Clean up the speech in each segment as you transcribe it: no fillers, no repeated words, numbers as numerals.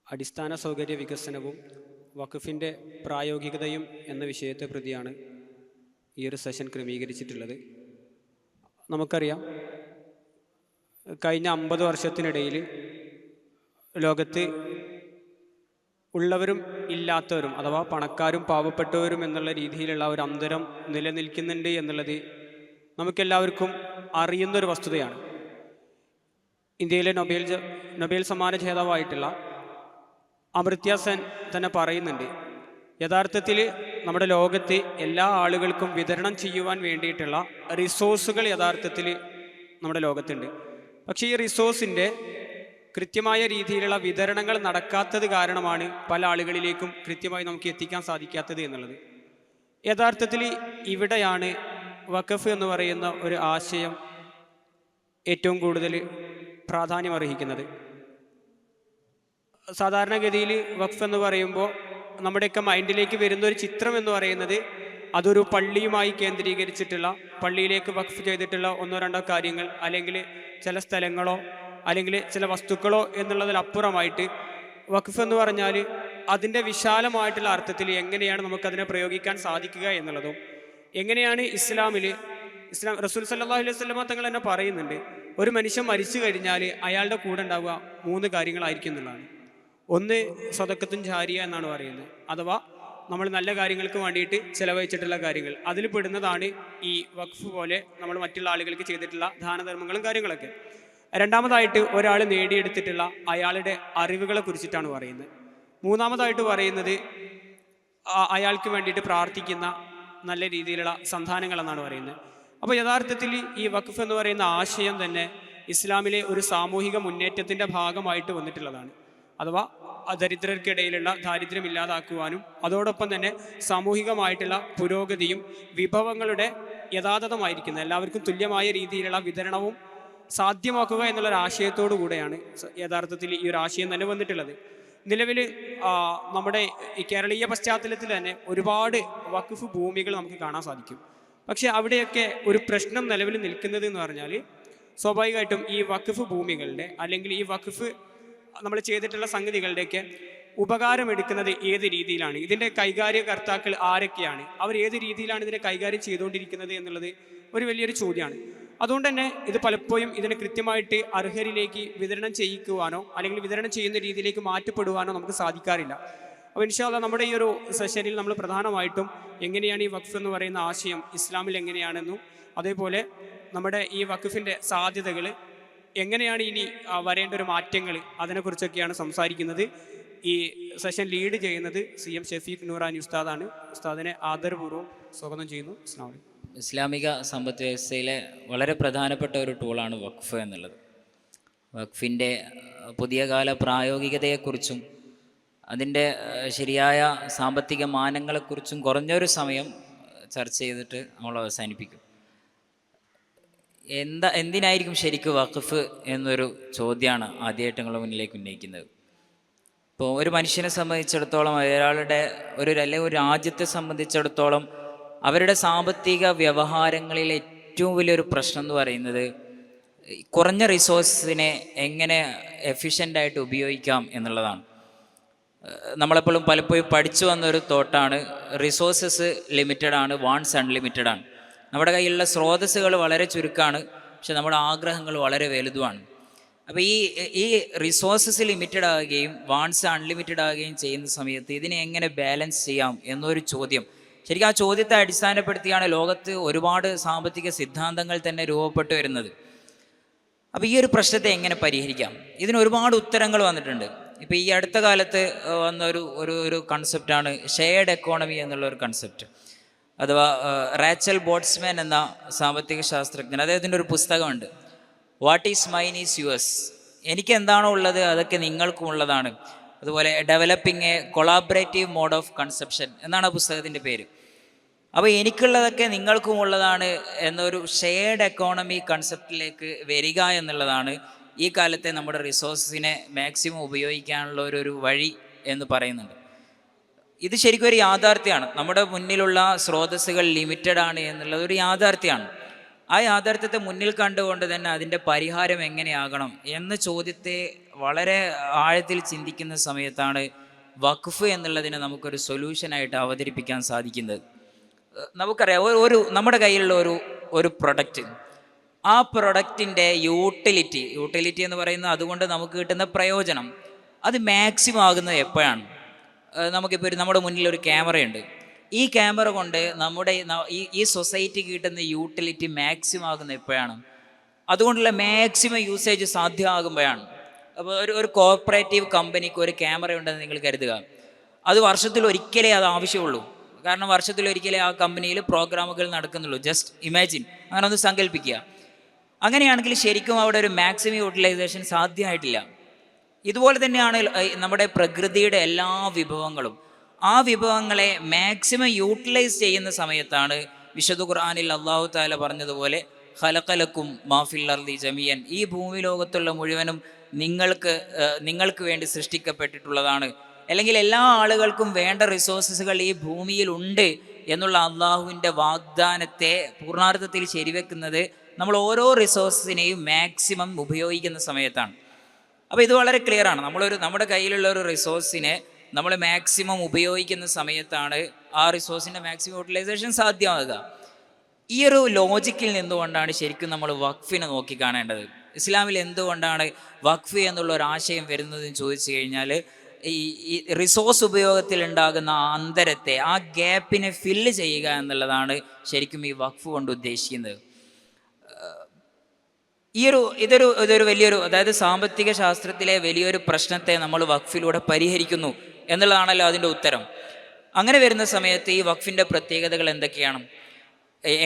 അടിസ്ഥാന സൗകര്യ വികസനവും വഖഫിൻ്റെ പ്രായോഗികതയും എന്ന വിഷയത്തെ പ്രതിയാണ് ഈ ഒരു സെഷൻ ക്രമീകരിച്ചിട്ടുള്ളത്. നമുക്കറിയാം, കഴിഞ്ഞ 50 വർഷത്തിനിടയിൽ ലോകത്ത് ഉള്ളവരും ഇല്ലാത്തവരും അഥവാ പണക്കാരും പാവപ്പെട്ടവരും എന്നുള്ള രീതിയിലുള്ള ഒരു അന്തരം നിലനിൽക്കുന്നുണ്ട് എന്നുള്ളത് നമുക്കെല്ലാവർക്കും അറിയുന്നൊരു വസ്തുതയാണ്. ഇന്ത്യയിലെ നൊബേൽ സമ്മാന ജേതാവായിട്ടുള്ള അമർത്യ സെൻ തന്നെ പറയുന്നുണ്ട്, യഥാർത്ഥത്തിൽ നമ്മുടെ ലോകത്ത് എല്ലാ ആളുകൾക്കും വിതരണം ചെയ്യുവാൻ വേണ്ടിയിട്ടുള്ള റിസോഴ്സുകൾ യഥാർത്ഥത്തിൽ നമ്മുടെ ലോകത്തുണ്ട്. പക്ഷേ ഈ റിസോഴ്സിൻ്റെ കൃത്യമായ രീതിയിലുള്ള വിതരണങ്ങൾ നടക്കാത്തത് കാരണമാണ് പല ആളുകളിലേക്കും കൃത്യമായി നമുക്ക് എത്തിക്കാൻ സാധിക്കാത്തത് എന്നുള്ളത്. യഥാർത്ഥത്തിൽ ഇവിടെയാണ് വഖഫ് എന്ന് പറയുന്ന ഒരു ആശയം ഏറ്റവും കൂടുതൽ പ്രാധാന്യം അർഹിക്കുന്നത്. സാധാരണഗതിയിൽ വഖഫ് എന്ന് പറയുമ്പോൾ നമ്മുടെയൊക്കെ മൈൻഡിലേക്ക് വരുന്ന ഒരു ചിത്രം എന്ന് പറയുന്നത് അതൊരു പള്ളിയുമായി കേന്ദ്രീകരിച്ചിട്ടുള്ള, പള്ളിയിലേക്ക് വഖഫ് ചെയ്തിട്ടുള്ള ഒന്നോ രണ്ടോ കാര്യങ്ങൾ, അല്ലെങ്കിൽ ചില സ്ഥലങ്ങളോ അല്ലെങ്കിൽ ചില വസ്തുക്കളോ എന്നുള്ളതിലപ്പുറമായിട്ട് വഖഫ് എന്ന് പറഞ്ഞാൽ അതിൻ്റെ വിശാലമായിട്ടുള്ള അർത്ഥത്തിൽ എങ്ങനെയാണ് നമുക്കതിനെ പ്രയോഗിക്കാൻ സാധിക്കുക എന്നുള്ളതും, എങ്ങനെയാണ് ഇസ്ലാം റസൂൽ സല്ലല്ലാഹു അലൈഹി വസല്ലമ തങ്ങൾ തന്നെ പറയുന്നുണ്ട്, ഒരു മനുഷ്യൻ മരിച്ചു കഴിഞ്ഞാൽ അയാളുടെ കൂടെ ഉണ്ടാവുക 3 കാര്യങ്ങളായിരിക്കും എന്നുള്ളതാണ്. ഒന്ന് സദഖത്തുൻ ജാരിയ എന്നാണ് പറയുന്നത്, അഥവാ നമ്മൾ നല്ല കാര്യങ്ങൾക്ക് വേണ്ടിയിട്ട് ചിലവഴിച്ചിട്ടുള്ള കാര്യങ്ങൾ. അതിൽ പെടുന്നതാണ് ഈ വഖഫ് പോലെ നമ്മൾ മറ്റുള്ള ആളുകൾക്ക് ചെയ്തിട്ടുള്ള ദാനധർമ്മങ്ങളും കാര്യങ്ങളൊക്കെ. രണ്ടാമതായിട്ട് ഒരാൾ നേടിയെടുത്തിട്ടുള്ള അയാളുടെ അറിവുകളെ കുറിച്ചിട്ടാണ് പറയുന്നത്. മൂന്നാമതായിട്ട് പറയുന്നത് അയാൾക്ക് വേണ്ടിയിട്ട് പ്രാർത്ഥിക്കുന്ന നല്ല രീതിയിലുള്ള സന്താനങ്ങൾ എന്നാണ് പറയുന്നത്. അപ്പോൾ യഥാർത്ഥത്തിൽ ഈ വഖഫ് എന്ന് പറയുന്ന ആശയം തന്നെ ഇസ്ലാമിലെ ഒരു സാമൂഹിക മുന്നേറ്റത്തിൻ്റെ ഭാഗമായിട്ട് വന്നിട്ടുള്ളതാണ്. അഥവാ ദരിദ്രർക്കിടയിലുള്ള ദാരിദ്ര്യം ഇല്ലാതാക്കുവാനും അതോടൊപ്പം തന്നെ സാമൂഹികമായിട്ടുള്ള പുരോഗതിയും വിഭവങ്ങളുടെ യഥാതഥമായിരിക്കുന്ന എല്ലാവർക്കും തുല്യമായ രീതിയിലുള്ള വിതരണവും സാധ്യമാക്കുക എന്നുള്ളൊരു ആശയത്തോടു കൂടെയാണ് യഥാർത്ഥത്തിൽ ഈ ഒരു ആശയം തന്നെ വന്നിട്ടുള്ളത്. നിലവിൽ നമ്മുടെ ഈ കേരളീയ പശ്ചാത്തലത്തിൽ തന്നെ ഒരുപാട് വഖഫ് ഭൂമികൾ നമുക്ക് കാണാൻ സാധിക്കും. പക്ഷെ അവിടെയൊക്കെ ഒരു പ്രശ്നം നിലവിൽ നിൽക്കുന്നത് എന്ന് പറഞ്ഞാൽ, സ്വാഭാവികമായിട്ടും ഈ വഖഫ് ഭൂമികളുടെ അല്ലെങ്കിൽ ഈ വഖഫ് നമ്മൾ ചെയ്തിട്ടുള്ള സംഗതികളുടെയൊക്കെ ഉപകാരമെടുക്കുന്നത് ഏത് രീതിയിലാണ്, ഇതിൻ്റെ കൈകാര്യകർത്താക്കൾ ആരൊക്കെയാണ്, അവർ ഏത് രീതിയിലാണ് ഇതിനെ കൈകാര്യം ചെയ്തുകൊണ്ടിരിക്കുന്നത് എന്നുള്ളത് ഒരു വലിയൊരു ചോദ്യമാണ്. അതുകൊണ്ട് തന്നെ ഇത് പലപ്പോഴും ഇതിനെ കൃത്യമായിട്ട് അർഹരിലേക്ക് വിതരണം ചെയ്യിക്കുവാനോ അല്ലെങ്കിൽ വിതരണം ചെയ്യുന്ന രീതിയിലേക്ക് മാറ്റപ്പെടുവാനോ നമുക്ക് സാധിക്കാറില്ല. അപ്പോൾ ഇൻഷാ അല്ലാഹ് നമ്മുടെ ഈ ഒരു സെഷനിൽ നമ്മൾ പ്രധാനമായിട്ടും എങ്ങനെയാണ് ഈ വഖഫ് എന്ന് പറയുന്ന ആശയം ഇസ്ലാമിൽ എങ്ങനെയാണെന്നും, അതേപോലെ നമ്മുടെ ഈ വഖഫിൻ്റെ സാധ്യതകൾ എങ്ങനെയാണ് ഇനി വരേണ്ട ഒരു മാറ്റങ്ങൾ, അതിനെക്കുറിച്ചൊക്കെയാണ് സംസാരിക്കുന്നത്. ഈ സെഷൻ ലീഡ് ചെയ്യുന്നത് CM ഷഫീഖ് നൂറാനി ഉസ്താദാണ്. ഉസ്താദിനെ ആദരപൂർവ്വം സ്വാഗതം ചെയ്യുന്നു. അസ്സലാമു അലൈക്കും. ഇസ്ലാമിക സമ്പദ് വ്യവസ്ഥയിലെ വളരെ പ്രധാനപ്പെട്ട ഒരു ടൂളാണ് വഖഫ് എന്നുള്ളത്. വഖഫിൻ്റെ പുതിയ കാല പ്രായോഗികതയെക്കുറിച്ചും അതിൻ്റെ ശരിയായ സാമ്പത്തിക മാനങ്ങളെക്കുറിച്ചും കുറഞ്ഞൊരു സമയം ചർച്ച ചെയ്തിട്ട് നമ്മൾ അവസാനിപ്പിക്കും. എന്തിനായിരിക്കും ശരിക്കും വഖഫ് എന്നൊരു ചോദ്യമാണ് ആദ്യമായിട്ട് നിങ്ങളുടെ മുന്നിലേക്ക് ഉന്നയിക്കുന്നത്. ഇപ്പോൾ ഒരു മനുഷ്യനെ സംബന്ധിച്ചിടത്തോളം, ഒരാളുടെ അല്ലെങ്കിൽ ഒരു രാജ്യത്തെ സംബന്ധിച്ചിടത്തോളം അവരുടെ സാമ്പത്തിക വ്യവഹാരങ്ങളിൽ ഏറ്റവും വലിയൊരു പ്രശ്നം എന്ന് പറയുന്നത് കുറഞ്ഞ റിസോഴ്സിനെ എങ്ങനെ എഫിഷ്യൻ്റായിട്ട് ഉപയോഗിക്കാം എന്നുള്ളതാണ്. നമ്മളെപ്പോഴും പലപ്പോഴും പഠിച്ചു വന്നൊരു തോട്ടാണ്, റിസോഴ്സസ് ലിമിറ്റഡ് ആണ്, വാണ്ട്സ് അൺലിമിറ്റഡ് ആണ്. നമ്മുടെ കയ്യിലുള്ള സ്രോതസ്സുകൾ വളരെ ചുരുക്കമാണ്, പക്ഷെ നമ്മുടെ ആഗ്രഹങ്ങൾ വളരെ വലുതുമാണ്. അപ്പോൾ ഈ റിസോഴ്സസ് ലിമിറ്റഡ് ആകുകയും വാണ്ട്സ് അൺലിമിറ്റഡ് ആകുകയും ചെയ്യുന്ന സമയത്ത് ഇതിനെ എങ്ങനെ ബാലൻസ് ചെയ്യാം എന്നൊരു ചോദ്യം, ശരിക്കും ആ ചോദ്യത്തെ അടിസ്ഥാനപ്പെടുത്തിയാണ് ലോകത്ത് ഒരുപാട് സാമ്പത്തിക സിദ്ധാന്തങ്ങൾ തന്നെ രൂപപ്പെട്ടു വരുന്നത്. അപ്പോൾ ഈ ഒരു പ്രശ്നത്തെ എങ്ങനെ പരിഹരിക്കാം, ഇതിന് ഒരുപാട് ഉത്തരങ്ങൾ വന്നിട്ടുണ്ട്. ഇപ്പോൾ ഈ അടുത്ത കാലത്ത് വന്ന ഒരു കൺസെപ്റ്റാണ് ഷെയർഡ് എക്കോണമി എന്നുള്ളൊരു കൺസെപ്റ്റ്. അഥവാ റാച്ചൽ ബോട്ട്സ്മാൻ എന്ന സാമ്പത്തിക ശാസ്ത്രജ്ഞൻ, അദ്ദേഹത്തിൻ്റെ ഒരു പുസ്തകമുണ്ട്, what is mine is yours. എനിക്ക് എന്താണോ ഉള്ളത് അതൊക്കെ നിങ്ങൾക്കും ഉള്ളതാണ്. അതുപോലെ developing a collaborative mode of conception എന്നാണ് ആ പുസ്തകത്തിൻ്റെ പേര്. അപ്പോൾ എനിക്കുള്ളതൊക്കെ നിങ്ങൾക്കും ഉള്ളതാണ് എന്നൊരു ഷെയർഡ് എക്കോണമി കൺസെപ്റ്റിലേക്ക് വരിക എന്നുള്ളതാണ് ഈ കാലത്തെ നമ്മുടെ റിസോഴ്സിനെ മാക്സിമം ഉപയോഗിക്കാനുള്ള ഒരു വഴി എന്ന് പറയുന്നുണ്ട്. ഇത് ശരിക്കും ഒരു യാഥാർത്ഥ്യമാണ്. നമ്മുടെ മുന്നിലുള്ള സ്രോതസ്സുകൾ ലിമിറ്റഡ് ആണ് എന്നുള്ളത് ഒരു യാഥാർത്ഥ്യമാണ്. ആ യാഥാർത്ഥ്യത്തെ മുന്നിൽ കണ്ടുകൊണ്ട് തന്നെ അതിൻ്റെ പരിഹാരം എങ്ങനെയാകണം എന്ന ചോദ്യത്തെ വളരെ ആഴത്തിൽ ചിന്തിക്കുന്ന സമയത്താണ് വഖഫ് എന്നുള്ളതിനെ നമുക്കൊരു സൊല്യൂഷനായിട്ട് അവതരിപ്പിക്കാൻ സാധിക്കുന്നത്. നമുക്കറിയാം, നമ്മുടെ കയ്യിലുള്ള ഒരു പ്രൊഡക്റ്റ്, ആ പ്രൊഡക്റ്റിൻ്റെ യൂട്ടിലിറ്റി എന്ന് പറയുന്നത് അതുകൊണ്ട് നമുക്ക് കിട്ടുന്ന പ്രയോജനം അത് മാക്സിമം ആകുന്നത് എപ്പോഴാണ്? നമുക്കിപ്പോൾ നമ്മുടെ മുന്നിൽ ഒരു ക്യാമറയുണ്ട്. ഈ ക്യാമറ കൊണ്ട് ഈ സൊസൈറ്റിക്ക് കിട്ടുന്ന യൂട്ടിലിറ്റി മാക്സിമം ആകുന്നത് എപ്പോഴാണ്? അതുകൊണ്ടുള്ള മാക്സിമം യൂസേജ് സാധ്യമാകുമ്പോഴാണ്. അപ്പോൾ ഒരു കോർപ്പറേറ്റീവ് കമ്പനിക്ക് ഒരു ക്യാമറ ഉണ്ടെന്ന് നിങ്ങൾ കരുതുക. അത് വർഷത്തിൽ ഒരിക്കലേ അത് ആവശ്യമുള്ളൂ. കാരണം വർഷത്തിൽ ഒരിക്കലേ ആ കമ്പനിയിൽ പ്രോഗ്രാമുകൾ നടക്കുന്നുള്ളൂ. ജസ്റ്റ് ഇമാജിൻ, അങ്ങനെ ഒന്ന് സങ്കല്പിക്കുക. അങ്ങനെയാണെങ്കിൽ ശരിക്കും അവിടെ ഒരു മാക്സിമം യൂട്ടിലൈസേഷൻ സാധ്യമായിട്ടില്ല. ഇതുപോലെ തന്നെയാണ് നമ്മുടെ പ്രകൃതിയുടെ എല്ലാ വിഭവങ്ങളും. ആ വിഭവങ്ങളെ മാക്സിമം യൂട്ടിലൈസ് ചെയ്യുന്ന സമയത്താണ് വിശുദ്ധ ഖുർആനിൽ അല്ലാഹു തആല പറഞ്ഞതുപോലെ ഖലഖലക്കും മാഫിൽ അർളി ജമിയൻ, ഈ ഭൂമി ലോകത്തുള്ള മുഴുവനും നിങ്ങൾക്ക് വേണ്ടി സൃഷ്ടിക്കപ്പെട്ടിട്ടുള്ളതാണ്. അല്ലെങ്കിൽ എല്ലാ ആളുകൾക്കും വേണ്ട റിസോഴ്സസുകൾ ഈ ഭൂമിയിൽ ഉണ്ട് എന്നുള്ള അള്ളാഹുവിൻ്റെ വാഗ്ദാനത്തെ പൂർണ്ണാർത്ഥത്തിൽ ശരിവെക്കുന്നത് നമ്മൾ ഓരോ റിസോഴ്സിനെയും മാക്സിമം ഉപയോഗിക്കുന്ന സമയത്താണ്. അപ്പോൾ ഇത് വളരെ ക്ലിയർ ആണ്. നമ്മുടെ കയ്യിലുള്ള ഒരു റിസോഴ്സിനെ നമ്മൾ മാക്സിമം ഉപയോഗിക്കുന്ന സമയത്താണ് ആ റിസോഴ്സിൻ്റെ മാക്സിമം യൂട്ടിലൈസേഷൻ സാധ്യമാകുക. ഈ ഒരു ലോജിക്കിൽ നിന്നുകൊണ്ടാണ് ശരിക്കും നമ്മൾ വഖഫിനെ നോക്കിക്കാണേണ്ടത്. ഇസ്ലാമിൽ എന്തുകൊണ്ടാണ് വഖഫ് എന്നുള്ള ഒരു ആശയം വരുന്നതെന്ന് ചോദിച്ചു കഴിഞ്ഞാൽ, ഈ റിസോഴ്സ് ഉപയോഗത്തിൽ ഉണ്ടാകുന്ന ആ അന്തരത്തെ, ആ ഗ്യാപ്പിനെ ഫില്ല് ചെയ്യുക എന്നുള്ളതാണ് ശരിക്കും ഈ വഖഫ് കൊണ്ട് ഉദ്ദേശിക്കുന്നത്. ഇതൊരു വലിയൊരു, അതായത് സാമ്പത്തിക ശാസ്ത്രത്തിലെ വലിയൊരു പ്രശ്നത്തെ നമ്മൾ വഖഫിലൂടെ പരിഹരിക്കുന്നു എന്നുള്ളതാണല്ലോ അതിൻ്റെ ഉത്തരം. അങ്ങനെ വരുന്ന സമയത്ത് ഈ വഖഫിൻ്റെ പ്രത്യേകതകൾ എന്തൊക്കെയാണ്,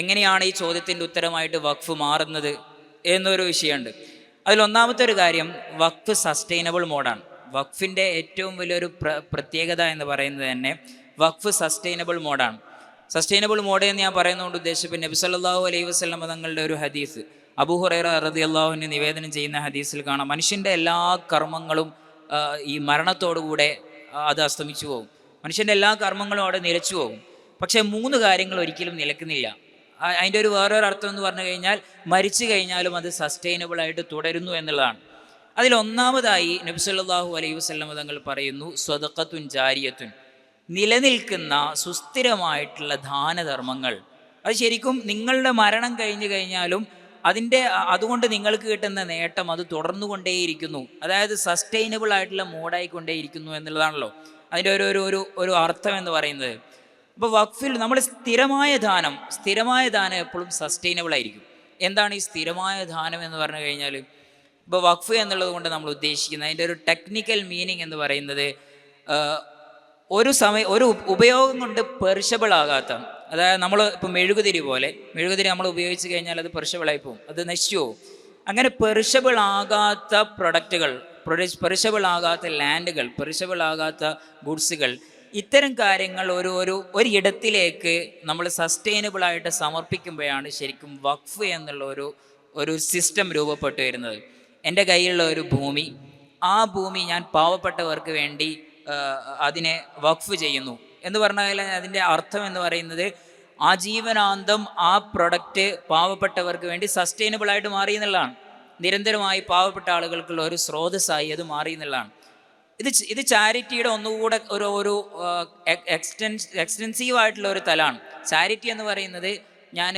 എങ്ങനെയാണ് ഈ ചോദ്യത്തിൻ്റെ ഉത്തരമായിട്ട് വഖഫ് മാറുന്നത് എന്നൊരു വിഷയമുണ്ട്. അതിലൊന്നാമത്തെ ഒരു കാര്യം, വഖഫ് സസ്റ്റൈനബിൾ മോഡാണ്. വഖഫിൻ്റെ ഏറ്റവും വലിയൊരു പ്രത്യേകത എന്ന് പറയുന്നത് തന്നെ വഖഫ് സസ്റ്റൈനബിൾ മോഡാണ്. സസ്റ്റൈനബിൾ മോഡ് എന്ന് ഞാൻ പറയുന്നതുകൊണ്ട് ഉദ്ദേശിച്ചപ്പോൾ നബി സല്ലല്ലാഹു അലൈഹി വസല്ലം തങ്ങളുടെ ഒരു ഹദീസ്, അബൂ ഹുറൈറ റളിയല്ലാഹു അൻഹു നിവേദനം ചെയ്യുന്ന ഹദീസിൽ കാണാം, മനുഷ്യൻ്റെ എല്ലാ കർമ്മങ്ങളും ഈ മരണത്തോടുകൂടെ അത് അസ്തമിച്ചു പോകും. മനുഷ്യൻ്റെ എല്ലാ കർമ്മങ്ങളും അവിടെ നിലച്ചു പോകും. പക്ഷേ 3 കാര്യങ്ങൾ ഒരിക്കലും നിലക്കുന്നില്ല. അതിൻ്റെ വേറൊരു അർത്ഥം എന്ന് പറഞ്ഞു കഴിഞ്ഞാൽ മരിച്ചു കഴിഞ്ഞാലും അത് സസ്റ്റൈനബിളായിട്ട് തുടരുന്നു എന്നുള്ളതാണ്. അതിലൊന്നാമതായി നബി സല്ലല്ലാഹു അലൈഹി വസല്ലം തങ്ങൾ പറയുന്നു, സ്വദഖത്തുൻ ജാരിയത്തുൻ, നിലനിൽക്കുന്ന സുസ്ഥിരമായിട്ടുള്ള ദാനധർമ്മങ്ങൾ. അത് ശരിക്കും നിങ്ങളുടെ മരണം കഴിഞ്ഞു കഴിഞ്ഞാലും അതുകൊണ്ട് നിങ്ങൾക്ക് കിട്ടുന്ന നേട്ടം അത് തുടർന്നുകൊണ്ടേയിരിക്കുന്നു. അതായത് സസ്റ്റൈനബിൾ ആയിട്ടുള്ള മോഡായിക്കൊണ്ടേയിരിക്കുന്നു എന്നുള്ളതാണല്ലോ അതിൻ്റെ ഒരു അർത്ഥം എന്ന് പറയുന്നത്. അപ്പോൾ വഖഫിൽ നമ്മൾ സ്ഥിരമായ ദാനം എപ്പോഴും സസ്റ്റൈനബിൾ ആയിരിക്കും. എന്താണ് ഈ സ്ഥിരമായ ദാനം എന്ന് പറഞ്ഞു കഴിഞ്ഞാൽ, ഇപ്പോൾ വഖഫ് എന്നുള്ളത് കൊണ്ട് നമ്മൾ ഉദ്ദേശിക്കുന്നത്, അതിൻ്റെ ഒരു ടെക്നിക്കൽ മീനിങ് എന്ന് പറയുന്നത് ഒരു ഉപയോഗം കൊണ്ട് പെർഷബിൾ ആകാത്ത, അതായത് നമ്മൾ ഇപ്പോൾ മെഴുകുതിരി നമ്മൾ ഉപയോഗിച്ച് കഴിഞ്ഞാൽ അത് പെർഷബിളായി പോകും, അത് നശിച്ചു പോകും. അങ്ങനെ പെർഷബിൾ ആകാത്ത പ്രൊഡക്റ്റുകൾ, പെർഷബിൾ ആകാത്ത ലാൻഡുകൾ, പെർഷബിൾ ആകാത്ത ഗുഡ്സുകൾ, ഇത്തരം കാര്യങ്ങൾ ഒരിടത്തിലേക്ക് നമ്മൾ സസ്റ്റൈനബിളായിട്ട് സമർപ്പിക്കുമ്പോഴാണ് ശരിക്കും വഖഫ് എന്നുള്ള ഒരു സിസ്റ്റം രൂപപ്പെട്ടു വരുന്നത്. എൻ്റെ കയ്യിലുള്ള ഒരു ഭൂമി, ആ ഭൂമി ഞാൻ പാവപ്പെട്ടവർക്ക് വേണ്ടി അതിനെ വഖഫ് ചെയ്യുന്നു എന്ന് പറഞ്ഞാൽ അതിൻ്റെ അർത്ഥം എന്ന് പറയുന്നത് ആജീവനാന്തം ആ പ്രൊഡക്റ്റ് പാവപ്പെട്ടവർക്ക് വേണ്ടി സസ്റ്റൈനബിളായിട്ട് മാറി എന്നുള്ളതാണ്. നിരന്തരമായി പാവപ്പെട്ട ആളുകൾക്കുള്ള ഒരു സ്രോതസ്സായി അത് മാറി എന്നുള്ളതാണ്. ഇത് ചാരിറ്റിയുടെ ഒന്നുകൂടെ ഒരു എക്സ്റ്റെൻസീവ് ആയിട്ടുള്ള ഒരു തലമാണ്. ചാരിറ്റി എന്ന് പറയുന്നത്, ഞാൻ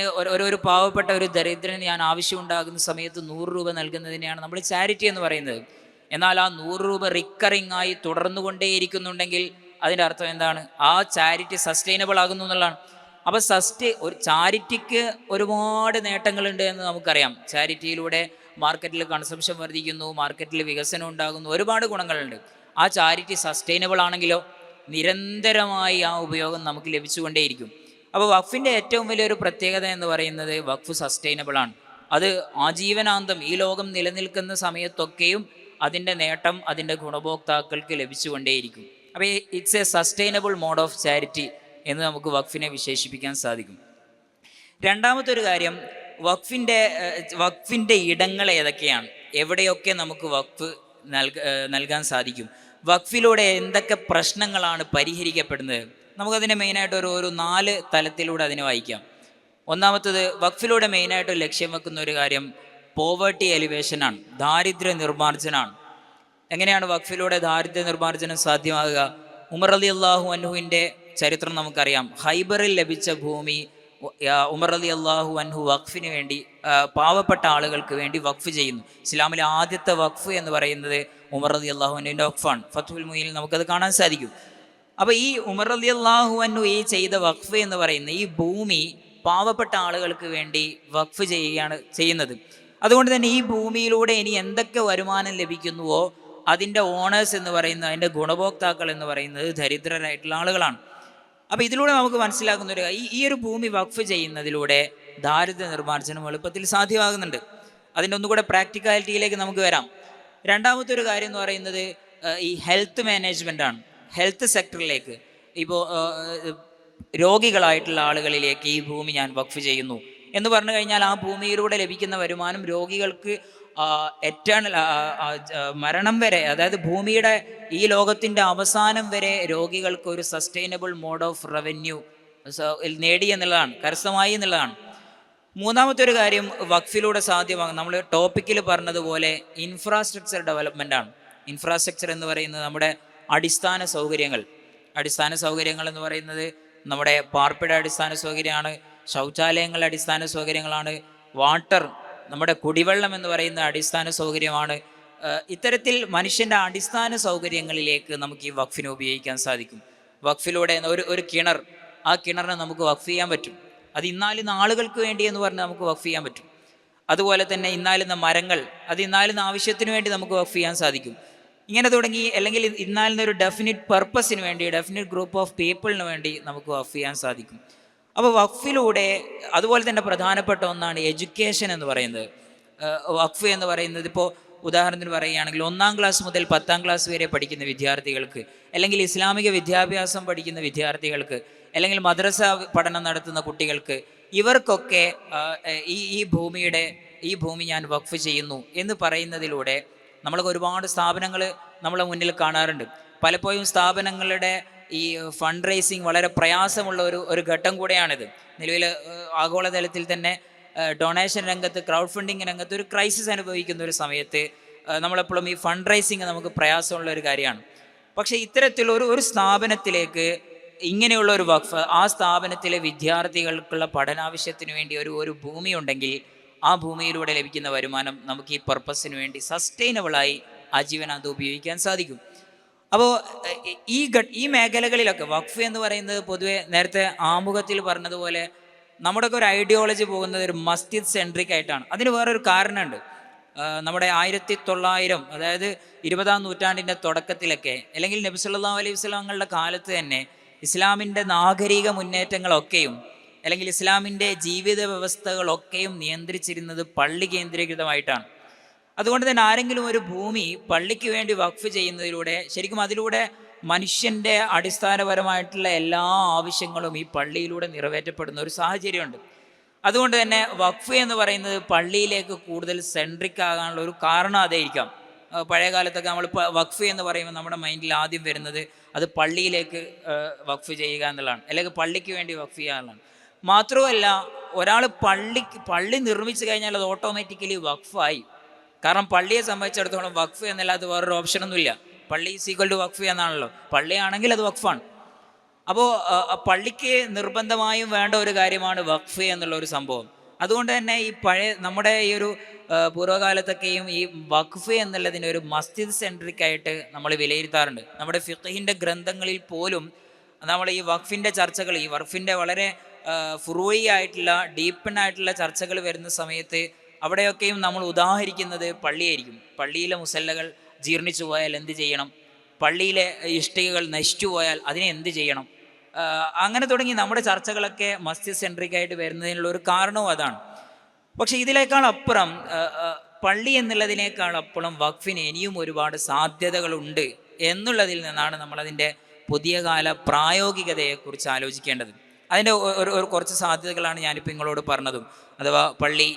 ഒരു പാവപ്പെട്ട ഒരു ദരിദ്രന് ഞാൻ ആവശ്യമുണ്ടാകുന്ന സമയത്ത് 100 രൂപ നൽകുന്നതിനെയാണ് നമ്മൾ ചാരിറ്റി എന്ന് പറയുന്നത്. എന്നാൽ ആ 100 രൂപ റിക്കറിംഗ് ആയി തുടർന്നുകൊണ്ടേയിരിക്കുന്നുണ്ടെങ്കിൽ അതിൻ്റെ അർത്ഥം എന്താണ്? ആ ചാരിറ്റി സസ്റ്റൈനബിൾ ആകുന്നു എന്നുള്ളതാണ്. അപ്പോൾ ഒരു ചാരിറ്റിക്ക് ഒരുപാട് നേട്ടങ്ങളുണ്ട് എന്ന് നമുക്കറിയാം. ചാരിറ്റിയിലൂടെ മാർക്കറ്റിൽ കൺസംഷൻ വർദ്ധിക്കുന്നു, മാർക്കറ്റിൽ വികസനം ഉണ്ടാകുന്നു, ഒരുപാട് ഗുണങ്ങളുണ്ട്. ആ ചാരിറ്റി സസ്റ്റൈനബിൾ ആണെങ്കിലോ നിരന്തരമായി ആ ഉപയോഗം നമുക്ക് ലഭിച്ചുകൊണ്ടേയിരിക്കും. അപ്പോൾ വഖഫിൻ്റെ ഏറ്റവും വലിയൊരു പ്രത്യേകത എന്ന് പറയുന്നത് വഖഫ് സസ്റ്റൈനബിൾ ആണ്. അത് ആജീവനാന്തം ഈ ലോകം നിലനിൽക്കുന്ന സമയത്തൊക്കെയും അതിൻ്റെ നേട്ടം അതിൻ്റെ ഗുണഭോക്താക്കൾക്ക് ലഭിച്ചുകൊണ്ടേയിരിക്കും. അപ്പോൾ it's a sustainable mode of charity എന്ന് നമുക്ക് വഖഫിനെ വിശേഷിപ്പിക്കാൻ സാധിക്കും. രണ്ടാമത്തെ ഒരു കാര്യം, വഖഫിൻ്റെ ഇടങ്ങൾ ഏതൊക്കെയാണ്, എവിടെയൊക്കെ നമുക്ക് വഖഫ് നൽകാൻ സാധിക്കും, വഖഫിലൂടെ എന്തൊക്കെ പ്രശ്നങ്ങളാണ് പരിഹരിക്കപ്പെടുന്നത്. നമുക്കതിനെ മെയിനായിട്ട് ഒരു 4 തലത്തിലൂടെ അതിനെ വായിക്കാം. ഒന്നാമത്തത്, വഖഫിലൂടെ മെയിനായിട്ട് ലക്ഷ്യം വെക്കുന്ന ഒരു കാര്യം പോവേർട്ടി എലിവേഷനാണ്, ദാരിദ്ര്യ നിർമ്മാർജ്ജനമാണ്. എങ്ങനെയാണ് വഖഫിലൂടെ ദാരിദ്ര്യ നിർമ്മാർജ്ജനം സാധ്യമാകുക? ഉമർ റളിയല്ലാഹു അൻഹുവിൻ്റെ ചരിത്രം നമുക്കറിയാം. ഹൈബറിൽ ലഭിച്ച ഭൂമി ഉമർ റളിയല്ലാഹു അൻഹു വഖഫിന് വേണ്ടി, പാവപ്പെട്ട ആളുകൾക്ക് വേണ്ടി വഖഫ് ചെയ്യുന്നു. ഇസ്ലാമിലെ ആദ്യത്തെ വഖഫ് എന്ന് പറയുന്നത് ഉമർ റളിയല്ലാഹു അൻഹുവിൻ്റെ വഖഫാണ്. ഫത്ഹുൽ മുഈനിൽ നമുക്കത് കാണാൻ സാധിക്കും. അപ്പോൾ ഈ ഉമർ റളിയല്ലാഹു അൻഹു ഈ ചെയ്ത വഖഫ് എന്ന് പറയുന്ന ഈ ഭൂമി പാവപ്പെട്ട ആളുകൾക്ക് വേണ്ടി വഖഫ് ചെയ്യുന്നത്. അതുകൊണ്ട് തന്നെ ഈ ഭൂമിയിലൂടെ ഇനി എന്തൊക്കെ വരുമാനം ലഭിക്കുന്നുവോ അതിൻ്റെ ഓണേഴ്സ് എന്ന് പറയുന്നത്, അതിൻ്റെ ഗുണഭോക്താക്കൾ എന്ന് പറയുന്നത് ദരിദ്രരായിട്ടുള്ള ആളുകളാണ്. അപ്പോൾ ഇതിലൂടെ നമുക്ക് മനസ്സിലാക്കുന്ന ഈ ഒരു ഭൂമി വഖഫ് ചെയ്യുന്നതിലൂടെ ദാരിദ്ര്യ നിർമ്മാർജ്ജനം എളുപ്പത്തിൽ സാധ്യമാകുന്നുണ്ട്. അതിൻ്റെ ഒന്നുകൂടെ പ്രാക്ടിക്കാലിറ്റിയിലേക്ക് നമുക്ക് വരാം. രണ്ടാമത്തെ ഒരു കാര്യം എന്ന് പറയുന്നത് ഈ ഹെൽത്ത് മാനേജ്മെൻ്റ് ആണ്. ഹെൽത്ത് സെക്ടറിലേക്ക്, ഇപ്പോൾ രോഗികളായിട്ടുള്ള ആളുകളിലേക്ക് ഈ ഭൂമി ഞാൻ വഖഫ് ചെയ്യുന്നു എന്ന് പറഞ്ഞു കഴിഞ്ഞാൽ ആ ഭൂമിയിലൂടെ ലഭിക്കുന്ന വരുമാനം രോഗികൾക്ക് എറ്റേണൽ മരണം വരെ, അതായത് ഭൂമിയുടെ ഈ ലോകത്തിൻ്റെ അവസാനം വരെ രോഗികൾക്ക് ഒരു സസ്റ്റൈനബിൾ മോഡ് ഓഫ് റവന്യൂ നേടി എന്നുള്ളതാണ്, കരസ്ഥമായി എന്നുള്ളതാണ്. മൂന്നാമത്തെ ഒരു കാര്യം വഖഫിലൂടെ സാധ്യമാകും, നമ്മൾ ടോപ്പിക്കിൽ പറഞ്ഞതുപോലെ ഇൻഫ്രാസ്ട്രക്ചർ ഡെവലപ്മെൻ്റ് ആണ്. ഇൻഫ്രാസ്ട്രക്ചർ എന്ന് പറയുന്നത് നമ്മുടെ അടിസ്ഥാന സൗകര്യങ്ങൾ എന്ന് പറയുന്നത് നമ്മുടെ പാർപ്പിട അടിസ്ഥാന സൗകര്യമാണ്, ശൗചാലയങ്ങളുടെ അടിസ്ഥാന സൗകര്യങ്ങളാണ്, വാട്ടർ, നമ്മുടെ കുടിവെള്ളം എന്ന് പറയുന്ന അടിസ്ഥാന സൗകര്യമാണ്. ഇത്തരത്തിൽ മനുഷ്യൻ്റെ അടിസ്ഥാന സൗകര്യങ്ങളിലേക്ക് നമുക്ക് ഈ വഖഫിനെ ഉപയോഗിക്കാൻ സാധിക്കും. വഖഫിലൂടെ ഒരു കിണർ, ആ കിണറിനെ നമുക്ക് വഖഫ് ചെയ്യാൻ പറ്റും. അത് ഇന്നാലുന്ന ആളുകൾക്ക് വേണ്ടി എന്ന് പറഞ്ഞ് നമുക്ക് വഖഫ് ചെയ്യാൻ പറ്റും. അതുപോലെ തന്നെ ഇന്നാലുന്ന മരങ്ങൾ, അത് ഇന്നാലുന്ന ആവശ്യത്തിന് വേണ്ടി നമുക്ക് വഖഫ് ചെയ്യാൻ സാധിക്കും. ഇങ്ങനെ തുടങ്ങി, അല്ലെങ്കിൽ ഇന്നാലുന്ന ഒരു ഡെഫിനിറ്റ് പർപ്പസിന് വേണ്ടി, ഡെഫിനിറ്റ് ഗ്രൂപ്പ് ഓഫ് പീപ്പിളിന് വേണ്ടി നമുക്ക് വഖഫ് ചെയ്യാൻ സാധിക്കും. അപ്പോൾ വഖഫിലൂടെ അതുപോലെ തന്നെ പ്രധാനപ്പെട്ട ഒന്നാണ് എഡ്യൂക്കേഷൻ എന്ന് പറയുന്നത്. വഖഫ് എന്ന് പറയുന്നത് ഇപ്പോൾ ഉദാഹരണത്തിന് പറയുകയാണെങ്കിൽ 1-ാം ക്ലാസ് മുതൽ 10-ാം ക്ലാസ് വരെ പഠിക്കുന്ന വിദ്യാർത്ഥികൾക്ക്, അല്ലെങ്കിൽ ഇസ്ലാമിക വിദ്യാഭ്യാസം പഠിക്കുന്ന വിദ്യാർത്ഥികൾക്ക്, അല്ലെങ്കിൽ മദ്രസ പഠനം നടത്തുന്ന കുട്ടികൾക്ക്, ഇവർക്കൊക്കെ ഈ ഭൂമി ഞാൻ വഖഫ് ചെയ്യുന്നു എന്ന് പറയുന്നതിലൂടെ നമ്മൾക്ക് ഒരുപാട് സ്ഥാപനങ്ങൾ നമ്മളെ മുന്നിൽ കാണാറുണ്ട്. പലപ്പോഴും സ്ഥാപനങ്ങളുടെ ഈ ഫണ്ട് റേസിങ് വളരെ പ്രയാസമുള്ള ഒരു ഘട്ടം കൂടെയാണിത്. നിലവിൽ ആഗോളതലത്തിൽ തന്നെ ഡൊണേഷൻ രംഗത്ത്, ക്രൗഡ് ഫണ്ടിങ് രംഗത്ത് ഒരു ക്രൈസിസ് അനുഭവിക്കുന്ന ഒരു സമയത്ത് നമ്മളെപ്പോഴും ഈ ഫണ്ട് റേസിങ് നമുക്ക് പ്രയാസമുള്ള ഒരു കാര്യമാണ്. പക്ഷേ ഇത്തരത്തിലുള്ള ഒരു സ്ഥാപനത്തിലേക്ക് ഇങ്ങനെയുള്ള ഒരു വഖഫ്, ആ സ്ഥാപനത്തിലെ വിദ്യാർത്ഥികൾക്കുള്ള പഠനാവശ്യത്തിന് വേണ്ടി ഒരു ഭൂമി ഉണ്ടെങ്കിൽ ആ ഭൂമിയിലൂടെ ലഭിക്കുന്ന വരുമാനം നമുക്ക് ഈ പർപ്പസിന് വേണ്ടി സസ്റ്റൈനബിളായി ആജീവനാന്തം ഉപയോഗിക്കാൻ സാധിക്കും. അപ്പോൾ ഈ മേഖലകളിലൊക്കെ വഖഫ് എന്ന് പറയുന്നത് പൊതുവെ നേരത്തെ ആമുഖത്തിൽ പറഞ്ഞതുപോലെ നമ്മുടെയൊക്കെ ഒരു ഐഡിയോളജി പോകുന്നത് ഒരു മസ്ജിദ് സെൻട്രിക് ആയിട്ടാണ്. അതിന് വേറൊരു കാരണമുണ്ട്. നമ്മുടെ 1900, അതായത് 20-ാം നൂറ്റാണ്ടിൻ്റെ തുടക്കത്തിലൊക്കെ, അല്ലെങ്കിൽ നബി സല്ലല്ലാഹു അലൈഹി വസല്ലമയുടെ കാലത്ത് തന്നെ ഇസ്ലാമിൻ്റെ നാഗരിക മുന്നേറ്റങ്ങളൊക്കെയും അല്ലെങ്കിൽ ഇസ്ലാമിൻ്റെ ജീവിത വ്യവസ്ഥകളൊക്കെയും നിയന്ത്രിച്ചിരുന്നത് പള്ളി കേന്ദ്രീകൃതമായിട്ടാണ്. അതുകൊണ്ട് തന്നെ ആരെങ്കിലും ഒരു ഭൂമി പള്ളിക്ക് വേണ്ടി വഖഫ് ചെയ്യുന്നതിലൂടെ ശരിക്കും അതിലൂടെ മനുഷ്യൻ്റെ അടിസ്ഥാനപരമായിട്ടുള്ള എല്ലാ ആവശ്യങ്ങളും ഈ പള്ളിയിലൂടെ നിറവേറ്റപ്പെടുന്ന ഒരു സാഹചര്യമുണ്ട്. അതുകൊണ്ട് തന്നെ വഖഫ് എന്ന് പറയുന്നത് പള്ളിയിലേക്ക് കൂടുതൽ സെൻട്രിക് ആകാനുള്ള ഒരു കാരണം അതായിരിക്കാം. പഴയ കാലത്തൊക്കെ നമ്മൾ വഖഫ് എന്ന് പറയുമ്പോൾ നമ്മുടെ മൈൻഡിൽ ആദ്യം വരുന്നത് അത് പള്ളിയിലേക്ക് വഖഫ് ചെയ്യുക എന്നുള്ളതാണ്, അല്ലെങ്കിൽ പള്ളിക്ക് വേണ്ടി വഖഫ് ചെയ്യുക എന്നുള്ളതാണ്. മാത്രമല്ല, ഒരാൾ പള്ളി നിർമ്മിച്ചു കഴിഞ്ഞാൽ അത് ഓട്ടോമാറ്റിക്കലി വഖഫായി. കാരണം പള്ളിയെ സംബന്ധിച്ചിടത്തോളം വഖഫ് എന്നല്ലാതെ വേറൊരു ഓപ്ഷനൊന്നുമില്ല. പള്ളി ഈസ് ഈക്വൽ ടു വഖഫ് എന്നാണല്ലോ. പള്ളിയാണെങ്കിൽ അത് വഖഫാണ്. അപ്പോൾ പള്ളിക്ക് നിർബന്ധമായും വേണ്ട ഒരു കാര്യമാണ് വഖഫ് എന്നുള്ള ഒരു സംഭവം. അതുകൊണ്ട് തന്നെ ഈ നമ്മുടെ ഈ ഒരു പൂർവ്വകാലത്തൊക്കെയും ഈ വഖഫ് എന്നുള്ളതിനെ ഒരു മസ്ജിദ് സെൻട്രിക് ആയിട്ട് നമ്മൾ വിലയിരുത്താറുണ്ട്. നമ്മുടെ ഫിഖ്ഹിൻ്റെ ഗ്രന്ഥങ്ങളിൽ പോലും നമ്മൾ ഈ വഖഫിൻ്റെ ചർച്ചകൾ, ഈ വഖഫിൻ്റെ വളരെ ഫുറൂയി ആയിട്ടുള്ള ഡീപ്പണായിട്ടുള്ള ചർച്ചകൾ വരുന്ന സമയത്ത് അവിടെയൊക്കെയും നമ്മൾ ഉദാഹരിക്കുന്നത് പള്ളിയായിരിക്കും. പള്ളിയിലെ മുസല്ലകൾ ജീർണിച്ചു പോയാൽ എന്ത് ചെയ്യണം, പള്ളിയിലെ ഇഷ്ടികകൾ നശിച്ചു പോയാൽ അതിനെ എന്ത് ചെയ്യണം, അങ്ങനെ തുടങ്ങി നമ്മുടെ ചർച്ചകളൊക്കെ മസ്ജിദ് സെൻട്രിക് ആയിട്ട് വരുന്നതിനുള്ള ഒരു കാരണവും അതാണ്. പക്ഷെ ഇതിനേക്കാൾ അപ്പുറം, പള്ളി എന്നുള്ളതിനേക്കാൾ അപ്പുറം വഖഫിന് ഇനിയും ഒരുപാട് സാധ്യതകളുണ്ട് എന്നുള്ളതിൽ നിന്നാണ് നമ്മളതിൻ്റെ പുതിയ കാല പ്രായോഗികതയെക്കുറിച്ച് ആലോചിക്കേണ്ടത്. അതിൻ്റെ ഒരു കുറച്ച് സാധ്യതകളാണ് ഞാനിപ്പോൾ നിങ്ങളോട് പറഞ്ഞതും. അഥവാ പള്ളി